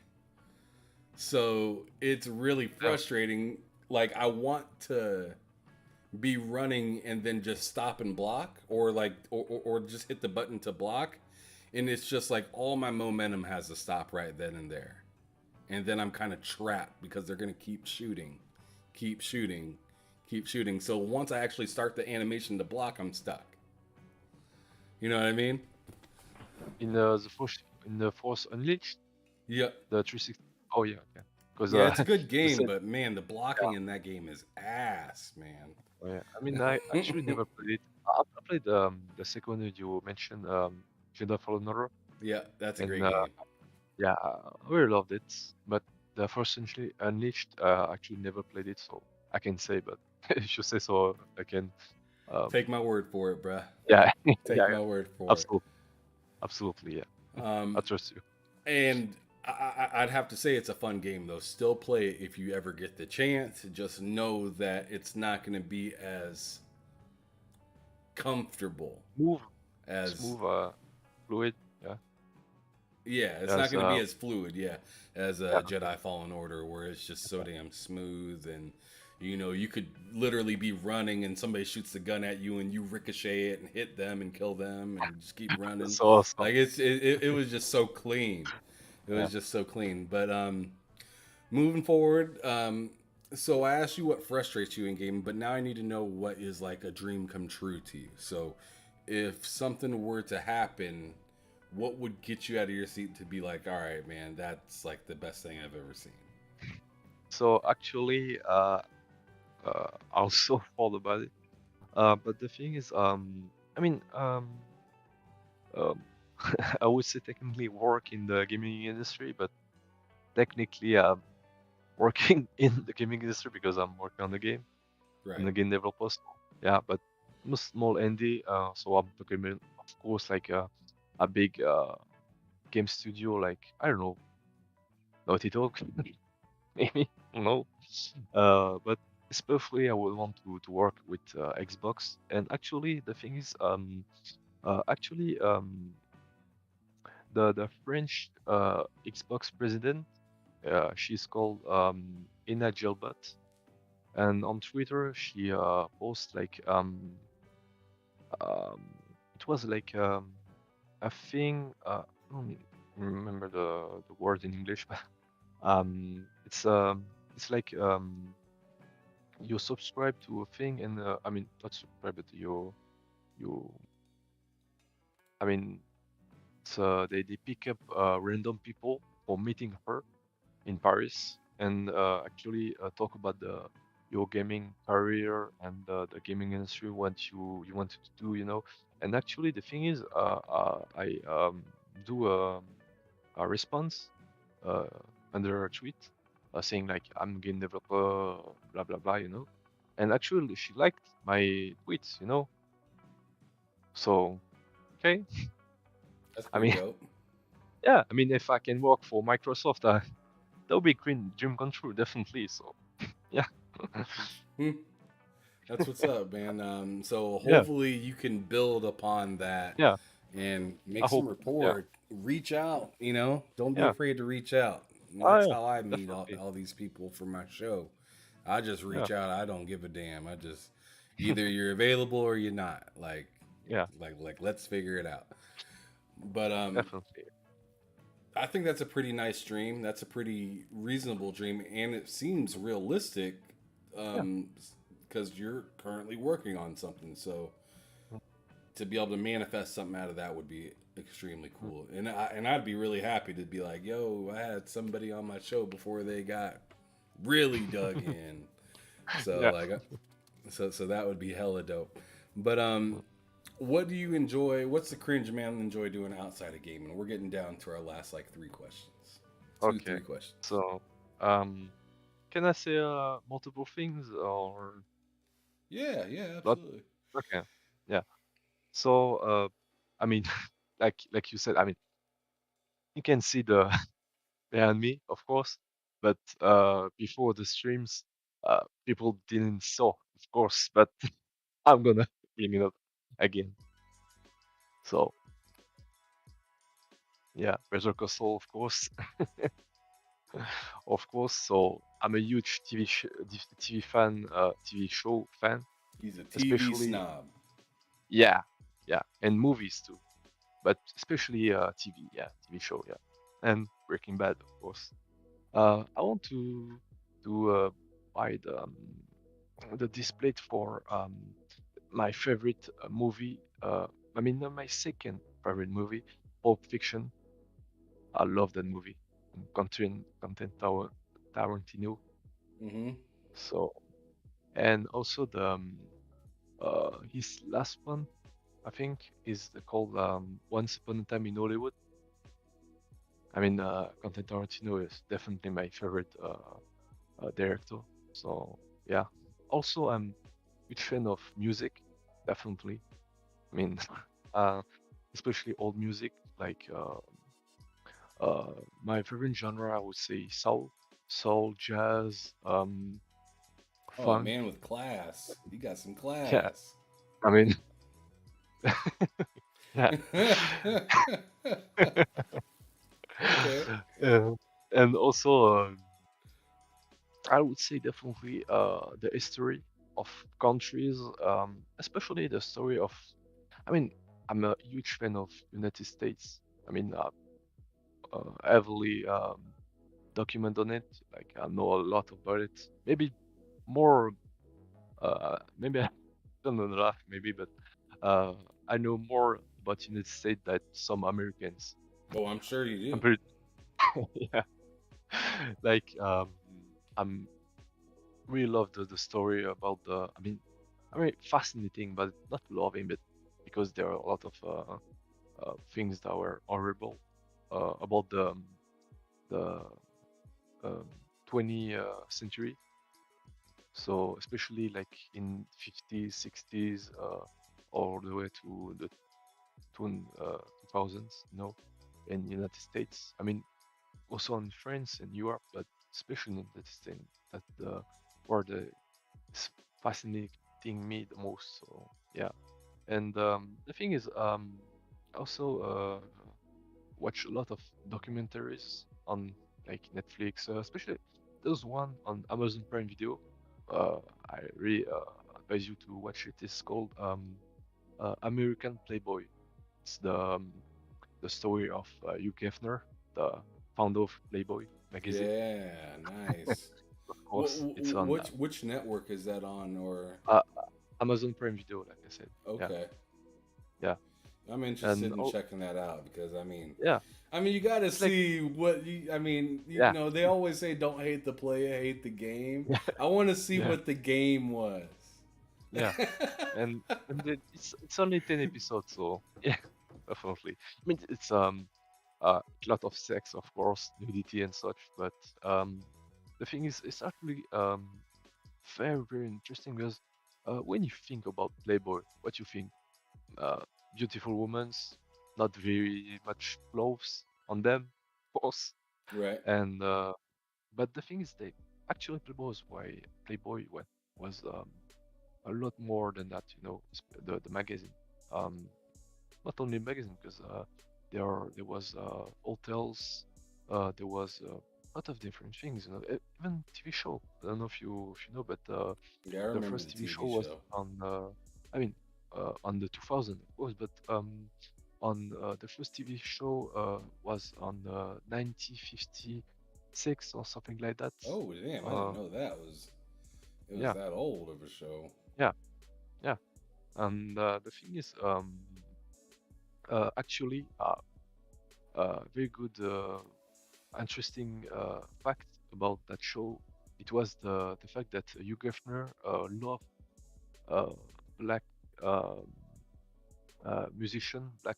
So it's really Yeah. frustrating. Like I want to be running and then just stop and block, or like or just hit the button to block, and it's just like all my momentum has to stop right then and there, and then I'm kind of trapped because they're gonna keep shooting, keep shooting, keep shooting. So once I actually start the animation to block, I'm stuck. You know what I mean? In the Force Unleashed, Yeah. the 360. Oh yeah, okay. Because Yeah, it's a good the game, same. but man, the Yeah, blocking in that game is ass, oh, yeah. I mean, I actually man. never played it. I played the second one you mentioned, Jedi Fallen Order, Yeah, that's a and great game. yeah, I really loved it. But the first Unleashed, actually never played it, so I can say. But if you say so, I can. Um, Take my word for it, bruh. yeah, Take yeah, my word for it. absolutely, absolutely, yeah. I Um, trust you. and I'd have to say it's a fun game though. Still play it if you ever get the chance. Just know that it's not going to be as comfortable Move as smooth, fluid, yeah, yeah. It's not as going to be as fluid, yeah, as yeah. a Jedi Fallen Order, where it's just so damn smooth and. You know, you could literally be running and somebody shoots the gun at you and you ricochet it and hit them and kill them and just keep running. So awesome. Like it was just so clean. It Yeah. was just so clean. But moving forward, so I asked you what frustrates you in gaming, but now I need to know what is like a dream come true to you. So if something were to happen, what would get you out of your seat to be like, all right, man, that's like the best thing I've ever seen? So actually, I was so thought about it. But the thing is, I mean, um, I would say technically work in the gaming industry, but technically, working in the gaming industry because I'm working on the game. I'm Right. a game developer. So, yeah, but I'm a small indie. So I'm talking about, of course, like a big game studio, like I don't know, Naughty Dog, maybe. I don't know. But especially I would want to work with Xbox. And actually, the thing is, actually, the French Xbox president, she's called Ina Gilbert, and on Twitter she posts like um, it was like a thing. I don't remember the word in English, but it's like you subscribe to a thing, and I mean not subscribe, but you I mean it's, they pick up random people for meeting her in Paris and actually talk about the your gaming career and the gaming industry, what you wanted to do, you know. And actually, the thing is, I do a response uh, under a tweet saying like I'm a game developer, blah blah blah, you know. And actually, she liked my tweets, you know. So okay, That's I pretty mean, dope. yeah, I mean, if I can work for Microsoft, that would be a dream come true, definitely. So yeah. Hmm. That's what's up, man. So Yeah, hopefully you can build upon that yeah. and I make some hope. Yeah, rapport. Reach out, you know. Don't be yeah. afraid to reach out. And Oh, that's yeah. how I meet Definitely. all these people for my show. I just Yeah, reach out. I don't give a damn. I just either you're available or you're not. yeah. Like let's figure it out. But Definitely. I think that's a pretty nice dream. That's a pretty reasonable dream, and it seems realistic Yeah. because you're currently working on something. So Mm. to be able to manifest something out of that would be extremely cool. And I'd be really happy to be like, yo, I had somebody on my show before they got really dug in. So Yeah. like, so that would be hella dope. But what do you enjoy? What's the cringe man enjoy doing outside of gaming? We're getting down to our last like three questions, two, Okay. three questions. So, um, can I say multiple things or Yeah, yeah, not? absolutely. Okay. Yeah. So, I mean, like you said, I mean, you can see the behind me, of course, but before the streams, people didn't saw, of course, but I'm gonna bring it up again. So, yeah, Better Call Saul, of course, of course. So, I'm a huge TV fan, TV show fan, He's a TV especially, snob. yeah, yeah, and movies too, but especially TV, yeah, TV show, yeah, and Breaking Bad, of course. I want to buy the display for my favorite movie. I mean, my second favorite movie, Pulp Fiction. I love that movie. And Tarantino. Mm-hmm. So, and also the his last one, I think, is called Once Upon a Time in Hollywood. I mean, Quentin Tarantino is definitely my favorite director. So yeah. Also, I'm huge fan of music, definitely. I mean, uh, especially old music, like my favorite genre, I would say soul, jazz, Oh, a funk. man with class. He got some Yeah, class. I mean, yeah. Okay. Yeah. And also, I would say definitely the history of countries, especially the story of. I mean, I'm a huge fan of United States. I mean, heavily document on it. Like I know a lot about it. Maybe more. Maybe I don't know enough. Maybe, but uh, I know more about United States than some Americans. Oh, I'm sure you I'm do. pretty. Yeah. Like I'm really love the story about the. I mean, fascinating, but not loving, but because there are a lot of things that were horrible about the um, 20th century. So especially like in 50s, 60s, all the way to the 2000s, in United States. I mean, also in France and Europe, but especially in the States, that where the it's fascinating me the most. So yeah, and the thing is, also watch a lot of documentaries on like Netflix, especially there's one on Amazon Prime Video. Uh, I really advise you to watch it. It's called American Playboy. It's the story of Hugh Hefner, the founder of Playboy magazine. Yeah, nice. Of course, it's on Which network is that on? Or uh, Amazon Prime Video, like I said. Yeah, okay, yeah, I'm and interested in oh, checking that out because yeah, you got to it's like see what you. I mean, you yeah, know, they always say don't hate the player, hate the game. yeah, I want to see yeah, what the game was. yeah. And it's only 10 episodes, so yeah, definitely. I mean, it's a lot of sex, of course, nudity and such, but the thing is, it's actually very very interesting because when you think about Playboy, what you think? Uh, Beautiful women's, not very much clothes on them, of course, Right. and but the thing is, they actually Playboy was a lot more than that, the magazine. Um, Not only magazine because there was hotels, there was a lot of different things, even TV show. I don't know if you know, but Yeah, I the remember first the TV show TV was show. on I mean on the 2000 of course, but on the first TV show was on 1956 or something like that. Oh damn, I didn't Uh, know that was it was yeah, that old of a show. yeah, yeah. And the thing is, actually, very good, interesting fact about that show. It was the fact that Hugh Hefner loved uh, black um black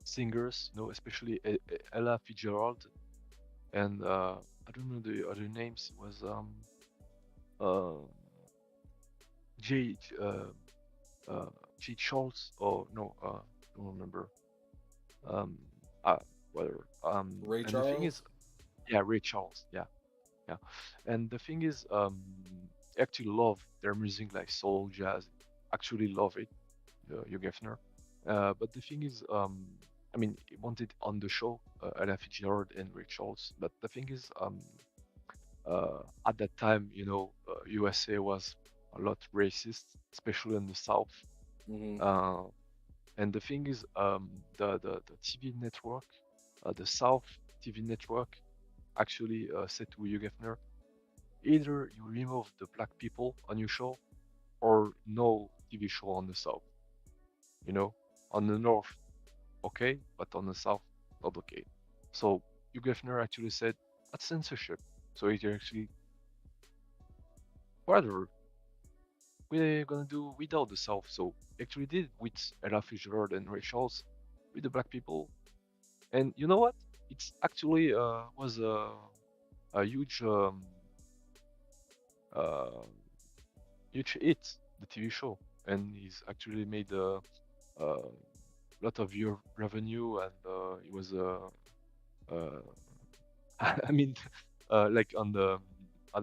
singers, especially Ella Fitzgerald, and I don't know the other names. It was uh, J uh, J Charles, or no, don't remember. Um, uh, whatever. Ray And the thing is, Charles. yeah, Ray Charles, yeah, yeah. And the thing is, I actually love their music, like soul, jazz. Actually love it, Hugh Hefner. But the thing is, I mean, he wanted on the show Ella Fitzgerald and Ray Charles. But the thing is, at that time, USA was a lot racist, especially in the South. Hmm. Uh, and the thing is, the TV network, the South TV network, actually said to Hugh Hefner, either you remove the black people on your show, or no TV show on the South. You know, on the North, okay, but on the South, not okay. So Hugh Hefner actually said that's censorship. So he actually, whatever, we're gonna do without the South. So actually did with Ella Fitzgerald and Ray Charles with the black people. And you know what? It's actually was a uh, huge hit, the TV show, and he's actually made a lot of your revenue, and it was uh, I mean, like on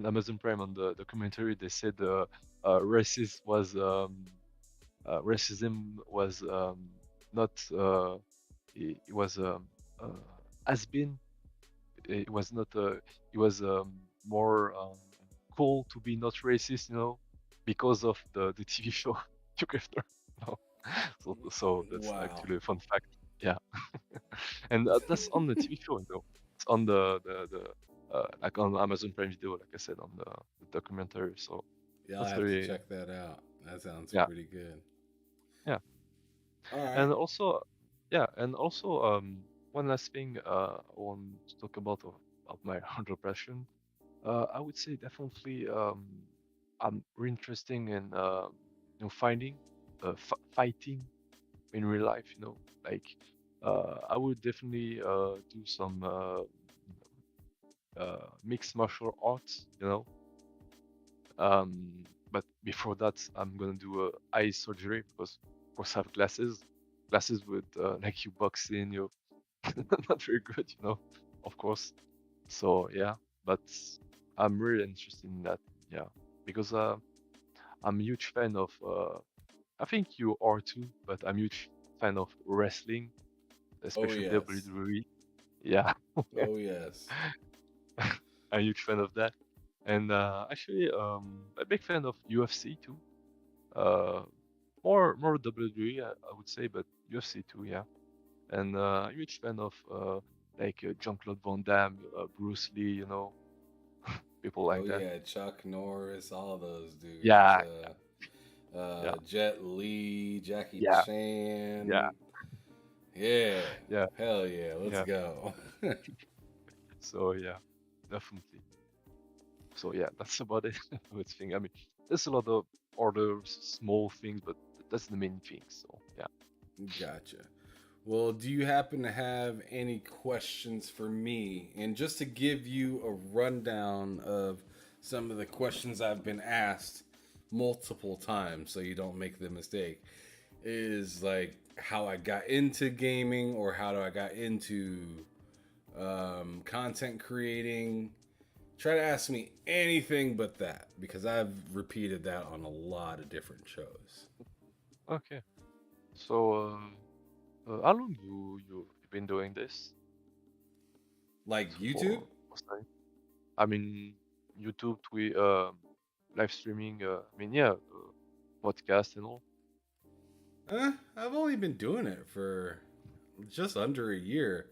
Amazon Prime, on the documentary, they said racism was not it was uh, has been, it was not it was more cool to be not racist, because of the TV show Hugh Hefner. No. So that's Wow. actually a fun fact. Yeah. And that's on the TV show, though. It's on the like on Amazon Prime Video, like I said, on the documentary. So Yeah, I'll that's have to very, check that out. That sounds yeah, pretty good. yeah. All right. And also, yeah, and also, one last thing I want to talk about of my hundred passion. I would say definitely, I'm really interested in finding, fighting in real life. Like, I would definitely do some mixed martial arts. But before that, I'm gonna do eye surgery because, of course, I have glasses. Glasses would like you boxing, you not very good, of course. So yeah, but I'm really interested in that. Yeah, because I'm a huge fan of. I think you are too, but I'm a huge fan of wrestling, Oh especially yes. WWE. Yeah, Oh yes. I'm a huge fan of that. And actually, a big fan of UFC too. Uh, more WWE, I would say, but UFC too, yeah. And I'm a huge fan of like Jean-Claude Van Damme, Bruce Lee, people Oh like that. yeah, Chuck Norris, all those dudes. Yeah, yeah, Jet Li, Jackie yeah, yeah, Chan. Yeah. yeah, Hell yeah. Let's yeah. go. So yeah, definitely. So yeah, that's about it. Good thing. I mean, there's a lot of other small things, but that's the main thing. So yeah. Gotcha. Well, do you happen to have any questions for me? And just to give you a rundown of some of the questions I've been asked multiple times so you don't make the mistake, is like how I got into gaming or how I got into content creating. Try to ask me anything but that because I've repeated that on a lot of different shows. Okay. So how long you've been doing this? Like So YouTube? for time? I mean, YouTube, live streaming. I mean, yeah, podcast and all. I've only been doing it for just under a year.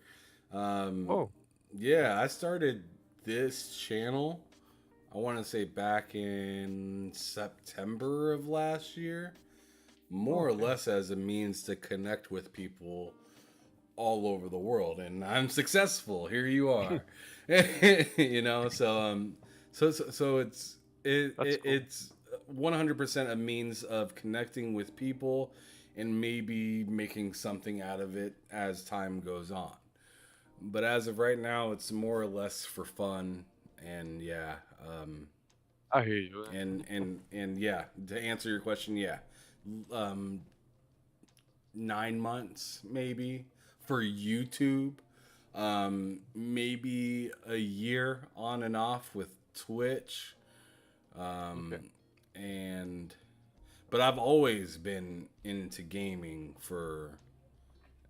Um, Oh, yeah, I started this channel, I want to say back in September of last year. more or Okay. less as a means to connect with people all over the world, and I'm successful. Here you are, you know. So That's cool. it's 100% a means of connecting with people and maybe making something out of it as time goes on. But as of right now, it's more or less for fun, and yeah, I hear you. and yeah. To answer your question, yeah, um, 9 months maybe for YouTube. Maybe a year on and off with Twitch. Okay. Um, and but I've always been into gaming for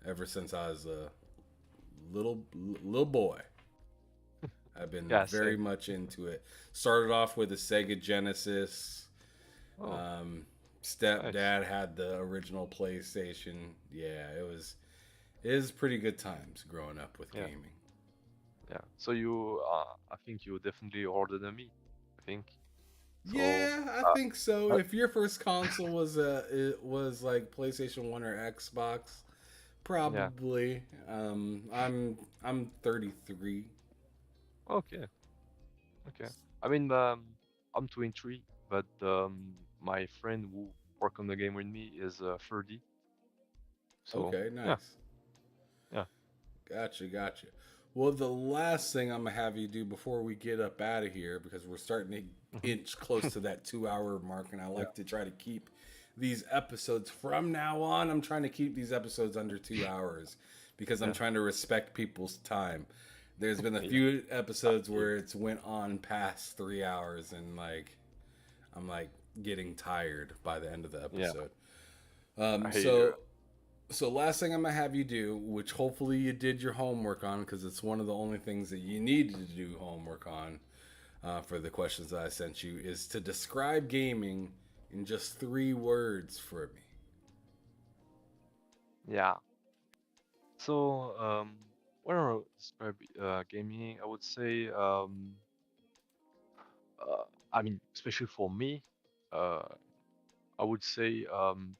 ever since I was a little boy. I've been Yeah, very same. much into it. Started off with a Sega Genesis. Oh, Um, nice. Stepdad had the original PlayStation. Yeah, it was pretty good times growing up with Yeah, gaming. yeah. So I think you definitely older than me. I think. So, Yeah, I uh, think so. uh, If your first console was it was like PlayStation 1 or Xbox, yeah. probably. I'm 33. Okay, okay. I mean, I'm 23, but my friend who work on the game with me is 30. So, Okay, yeah, nice. yeah. Gotcha. Well, the last thing I'm gonna have you do before we get up out of here, because we're starting to Mhm. inch close to that 2 hour mark, and I Yeah, like to try to keep these episodes from now on. I'm trying to keep these episodes under 2 hours because I'm yeah, trying to respect people's time. There's been a yeah. few I episodes hear you. where it's went on past 3 hours, and like I'm like getting tired by the end of the Yeah, episode. I Um, hear you. so so last thing I'm gonna have you do, which hopefully you did your homework on, because it's one of the only things that you needed to do homework on for the questions that I sent you, is to describe gaming in just 3 words for me. Yeah. So, when I describe gaming, I would say, I mean, especially for me, uh, I would say, um,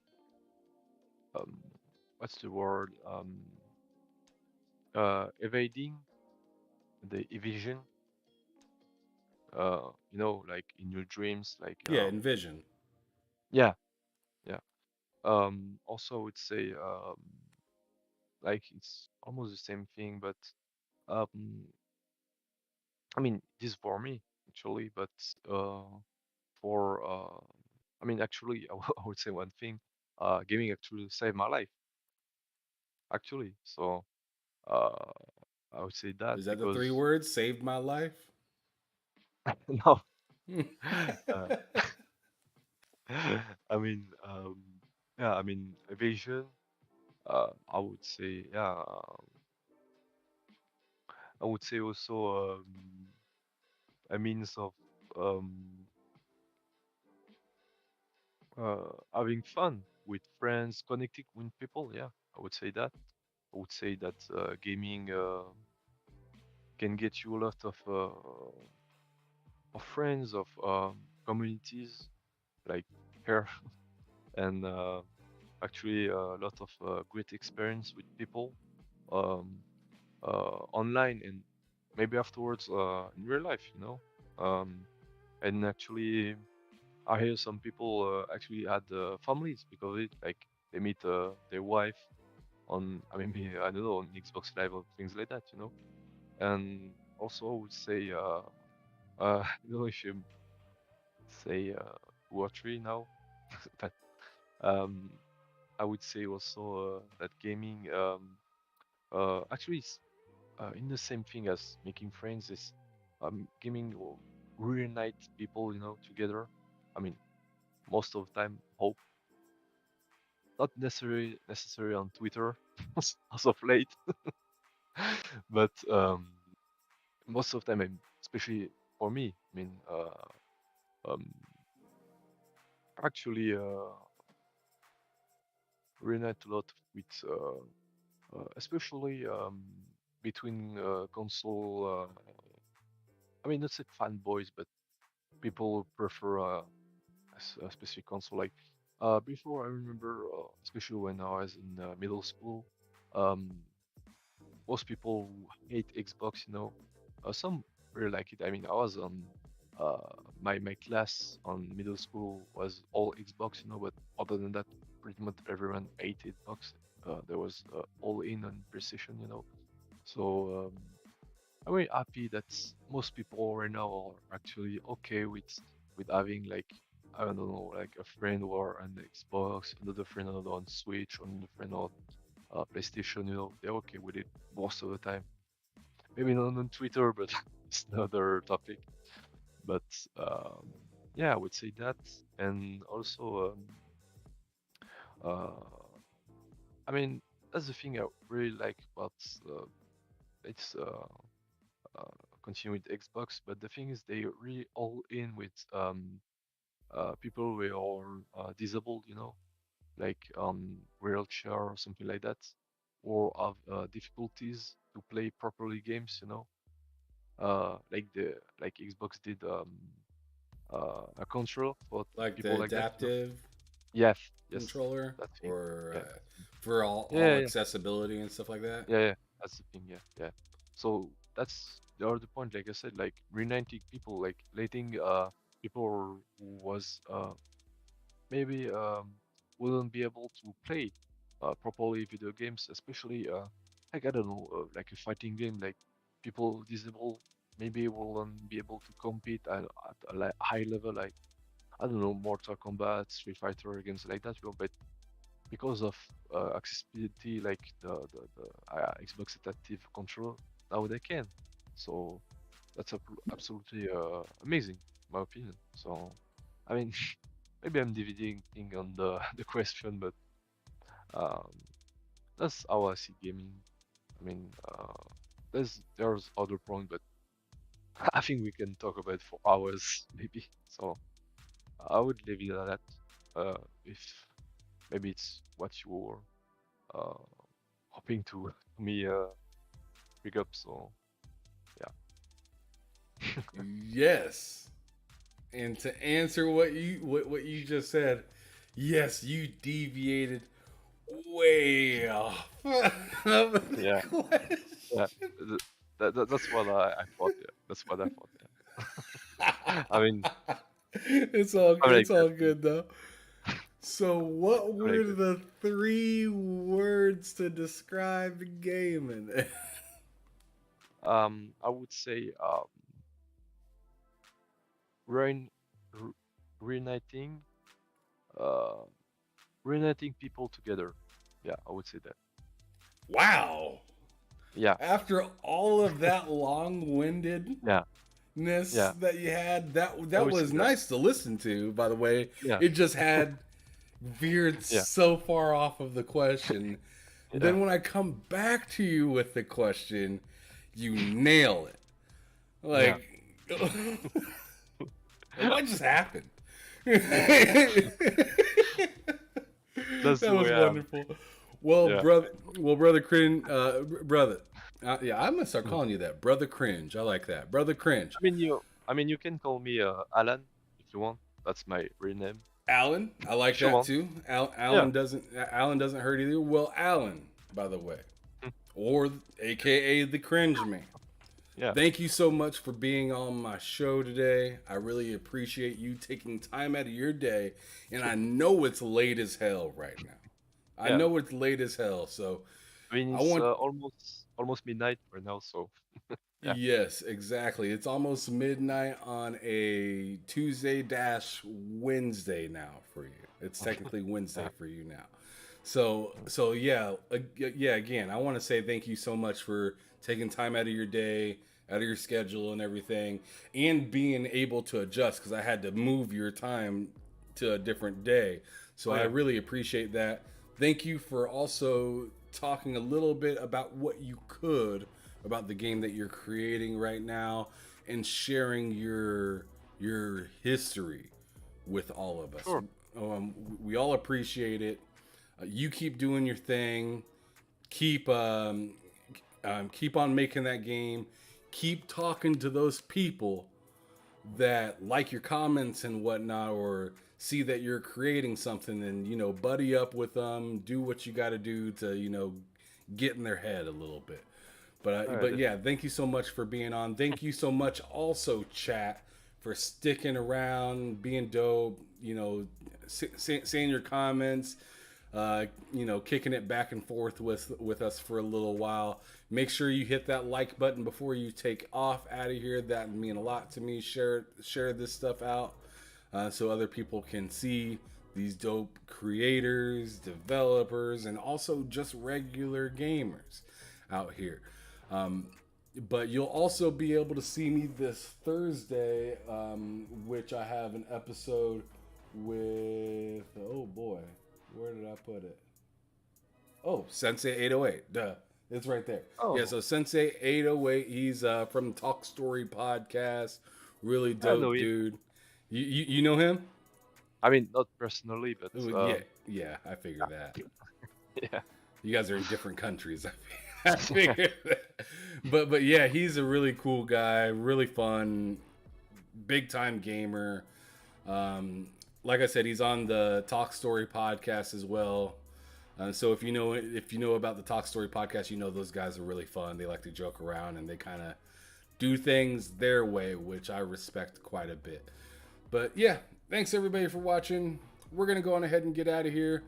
what's the word? Evading the evasion. Like in your dreams, like Yeah, envision. yeah, yeah. Also, I would say, like it's almost the same thing, but um, I mean, this is for me actually, but uh, for I mean, actually, I would say one thing. Gaming actually saved my life, actually. So, uh, I would say that Is that the three because words? Saved my life? no, uh, I mean, yeah, I mean, evasion. I would say, yeah, I would say also a means of um, having fun with friends, connecting with people. Yeah, I would say that. I would say that gaming can get you a lot of friends, of communities, like here, and actually a lot of great experience with people um, online and maybe afterwards in real life. Um, and actually, I hear some people actually had families because of it, like they meet their wife on, I mean, I don't know, on Xbox Live or things like that. And also, I would say, I don't know if you say 2 or 3 now, but um, I would say also that gaming actually is in the same thing as making friends is gaming will reunite people, together. I mean, most of the time, hope not necessarily on Twitter as of late, but most of the time, especially for me, I mean, um, actually reunite a lot with, especially between console. I mean, not say fanboys, but people who prefer a specific console. Like Before I remember, especially when I was in middle school, um, most people hate Xbox, you know. Some really like it. I mean, I was on my class on middle school was all Xbox, you know, but other than that, pretty much everyone hated Xbox. There was all in on PlayStation, you know. So I'm very happy that most people right now are actually okay with having like I don't know, like a friend or on Xbox, another friend on Switch, another friend on PlayStation. You know, they're okay with it most of the time. Maybe not on Twitter, but it's another topic. But um, yeah, I would say that, and also, uh, I mean, that's the thing I really like about uh, it's uh, continue with Xbox, but the thing is they really all in with people who are disabled, you know, like wheelchair or something like that, or have difficulties to play properly games, you know, like Xbox did a control for Like the people like that, you know. adaptive Yes, yes, controller, that thing. or Yeah, for all yeah, yeah, accessibility and stuff like that. yeah, yeah. That's the thing. Yeah, yeah. So that's the other point. Like I said, like reuniting people, like letting people who was maybe wouldn't be able to play properly video games, especially like I don't know, like a fighting game, like people disabled maybe won't be able to compete at a high level, like I don't know, Mortal Kombat, Street Fighter, games like that, you know, but because of accessibility, like the Xbox Adaptive Control, now they can. So that's absolutely amazing, in my opinion. So I mean, maybe I'm dividing on the the question, but um, that's how I see gaming. I mean, there's other point, but I think we can talk about it for hours, maybe. So I would leave it at that. If maybe it's what you're uh, hoping to me pick up. So yeah. Yes. And to answer what you just said, yes, you deviated way off of the Yeah, question. yeah. Th- that's what I thought. Yeah, that's what I thought. Yeah. I mean, I'm like It's that. all good though. So, what I'm were like that. the three words to describe gaming? I would say reun- re- reuniting, uh, reuniting people together. Yeah, I would say that. Wow! Yeah, After all of that long-windedness yeah, yeah. that you had, I that would say was that. nice to listen to. By the way, Yeah, it just had veered yeah, so far off of the question. yeah, Then when I come back to you with the question, you nail it. yeah. Like, what just happened? that That's the was way I am. wonderful. Well, Yeah. brother Cringe, brother. Yeah, I'm gonna start Mm. calling you that, brother Cringe. I like that, brother Cringe. I mean, you can call me Alan if you want. That's my real name. Alan, I like If you that want. too. Yeah. Alan doesn't hurt either. Well, Alan, by the way, Mm. or AKA the Cringe Man. Yeah. Thank you so much for being on my show today. I really appreciate you taking time out of your day. And I know it's late as hell right now. I Yeah. know it's late as hell. So I mean, I it's want, almost midnight right now, so yeah. yes, exactly. It's almost midnight on a Tuesday dash Wednesday now for you. It's technically Wednesday Yeah. for you now. So yeah, yeah. Again, I want to say thank you so much for taking time out of your day, out of your schedule, and everything, and being able to adjust because I had to move your time to a different day. So Oh I yeah. really appreciate that. Thank you for also talking a little bit about what you could about the game that you're creating right now and sharing your history with all of us. Sure. We all appreciate it. You keep doing your thing. Keep keep on making that game. Keep talking to those people that like your comments and whatnot, or see that you're creating something, and buddy up with them, do what you got to do to get in their head a little bit. But yeah, thank you so much for being on. Thank you so much also, chat, for sticking around, being dope. Saying your comments. Kicking it back and forth with us for a little while. Make sure you hit that like button before you take off out of here. That would mean a lot to me. Share this stuff out so other people can see these dope creators, developers, and also just regular gamers out here. But you'll also be able to see me this Thursday, which I have an episode with, oh boy, where did I put it? Oh, Sensei 808. Duh. It's right there. Oh. Yeah, so Sensei 808, he's from Talk Story Podcast. Really dope dude. You know him? I mean, not personally, but... yeah, I figured that. Yeah. You guys are in different countries. I figured that. But yeah, he's a really cool guy, really fun, big time gamer. Like I said, he's on the Talk Story Podcast as well. So if you know about the Talk Story Podcast, those guys are really fun. They like to joke around and they kind of do things their way, which I respect quite a bit. But yeah, thanks everybody for watching. We're gonna go on ahead and get out of here.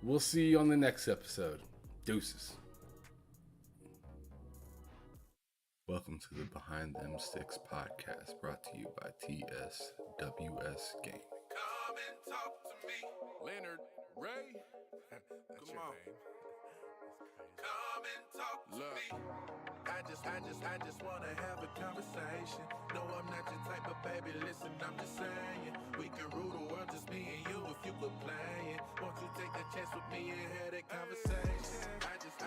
We'll see you on the next episode. Deuces. Welcome to the Behind Them Sticks podcast, brought to you by TSWS Gaming. Come and talk to me, Lennard Ray. That's your name. Come and talk to me. I just wanna have a conversation. No, I'm not your type of baby. Listen, I'm just saying we can rule the world, just me and you, if you quit playing. Won't you take a chance with me and have that conversation? I just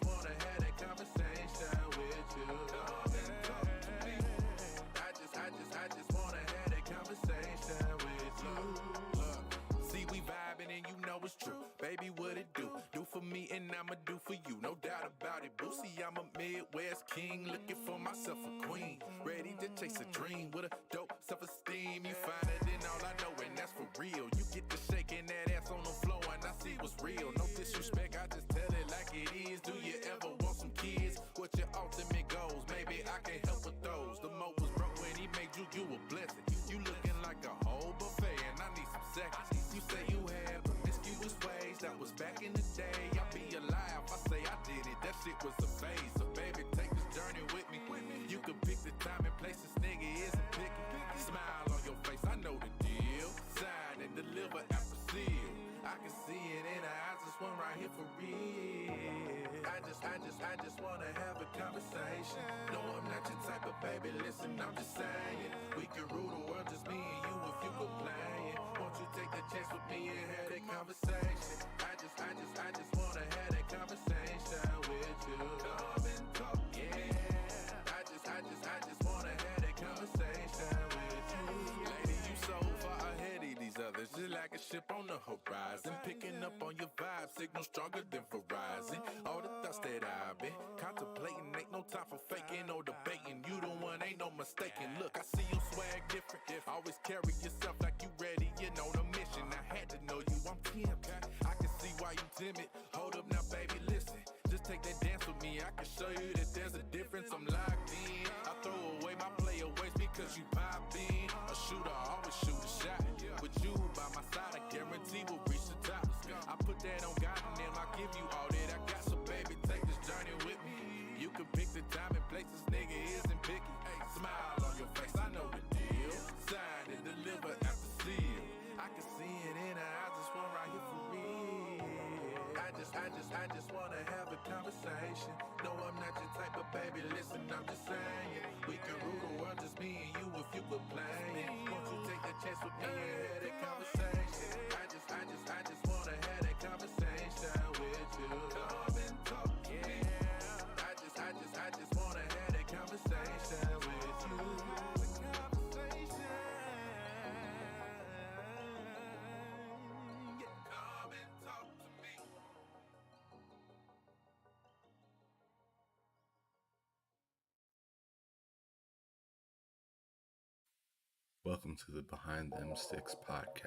wanna have that conversation with you. Come and talk to me. I just wanna have that conversation with you. Look, see we vibing and you know it's true. Baby, what it do? Do for me and I'ma do for you. No doubt about it, boo. See, I'm a Midwest king, looking for myself a queen. Ready to chase a dream with a dope self-esteem. You find it in all I know, and that's for real. You get to shaking that ass on the floor and I see what's real. No disrespect, I just tell it like it is. Do you ever want some kids? What your ultimate goals? Maybe I can help with those. The mo was broke when he made you a blessing. You looking like a whole buffet and I need some seconds. You say you had promiscuous ways, that was back in the day. I'll be alive, I say I did it, that shit was a phase. So baby, take this journey with me. You can pick the time and place, this nigga isn't picky. Smile on your face, I know the deal. Sign and deliver after seal. I can see it in her eyes, this one right here for real. I just wanna have a conversation. No, I'm not your type of baby, listen, I'm just saying we can rule the world, just me and you, if you quit playing. Won't you take a chance with me and have that conversation? I just wanna have that conversation with you. Come and talk, yeah. I just wanna have that conversation with you. Lady, you so far ahead of these others, just like a ship on the horizon. Picking up on your vibe, signal stronger than Verizon. All the thoughts that I've been contemplating, ain't no time for faking or debating. You the one, ain't no mistaking. Look, I see your swag different. Always carry yourself like you ready, you know the mission. I had to know you, I'm tempted. I can see why you timid. Hold up now, baby, listen. Just take that dance with me. I can show you that there's a difference. I'm locked in. I throw away my play ways because you pop in. A shooter always shoot a shot. With you by my side, I guarantee we'll reach the top. I put that on God and then I'll give you all that I got. So baby, take this journey with me. You can pick the time and place, this nigga isn't picky. Smile on your face, I know the deal. Sign and deliver after seal. I can see it in her eyes, this one right here for real. I just wanna have a conversation. No, I'm not your type of baby, listen, I'm just saying we can rule the world, just me and you, if you quit playing. Won't you take a chance with me and have that conversation? I just wanna have that conversation with you. Come and talk, yeah. I just wanna have that conversation with you. Welcome to the Behind Them Sticks podcast.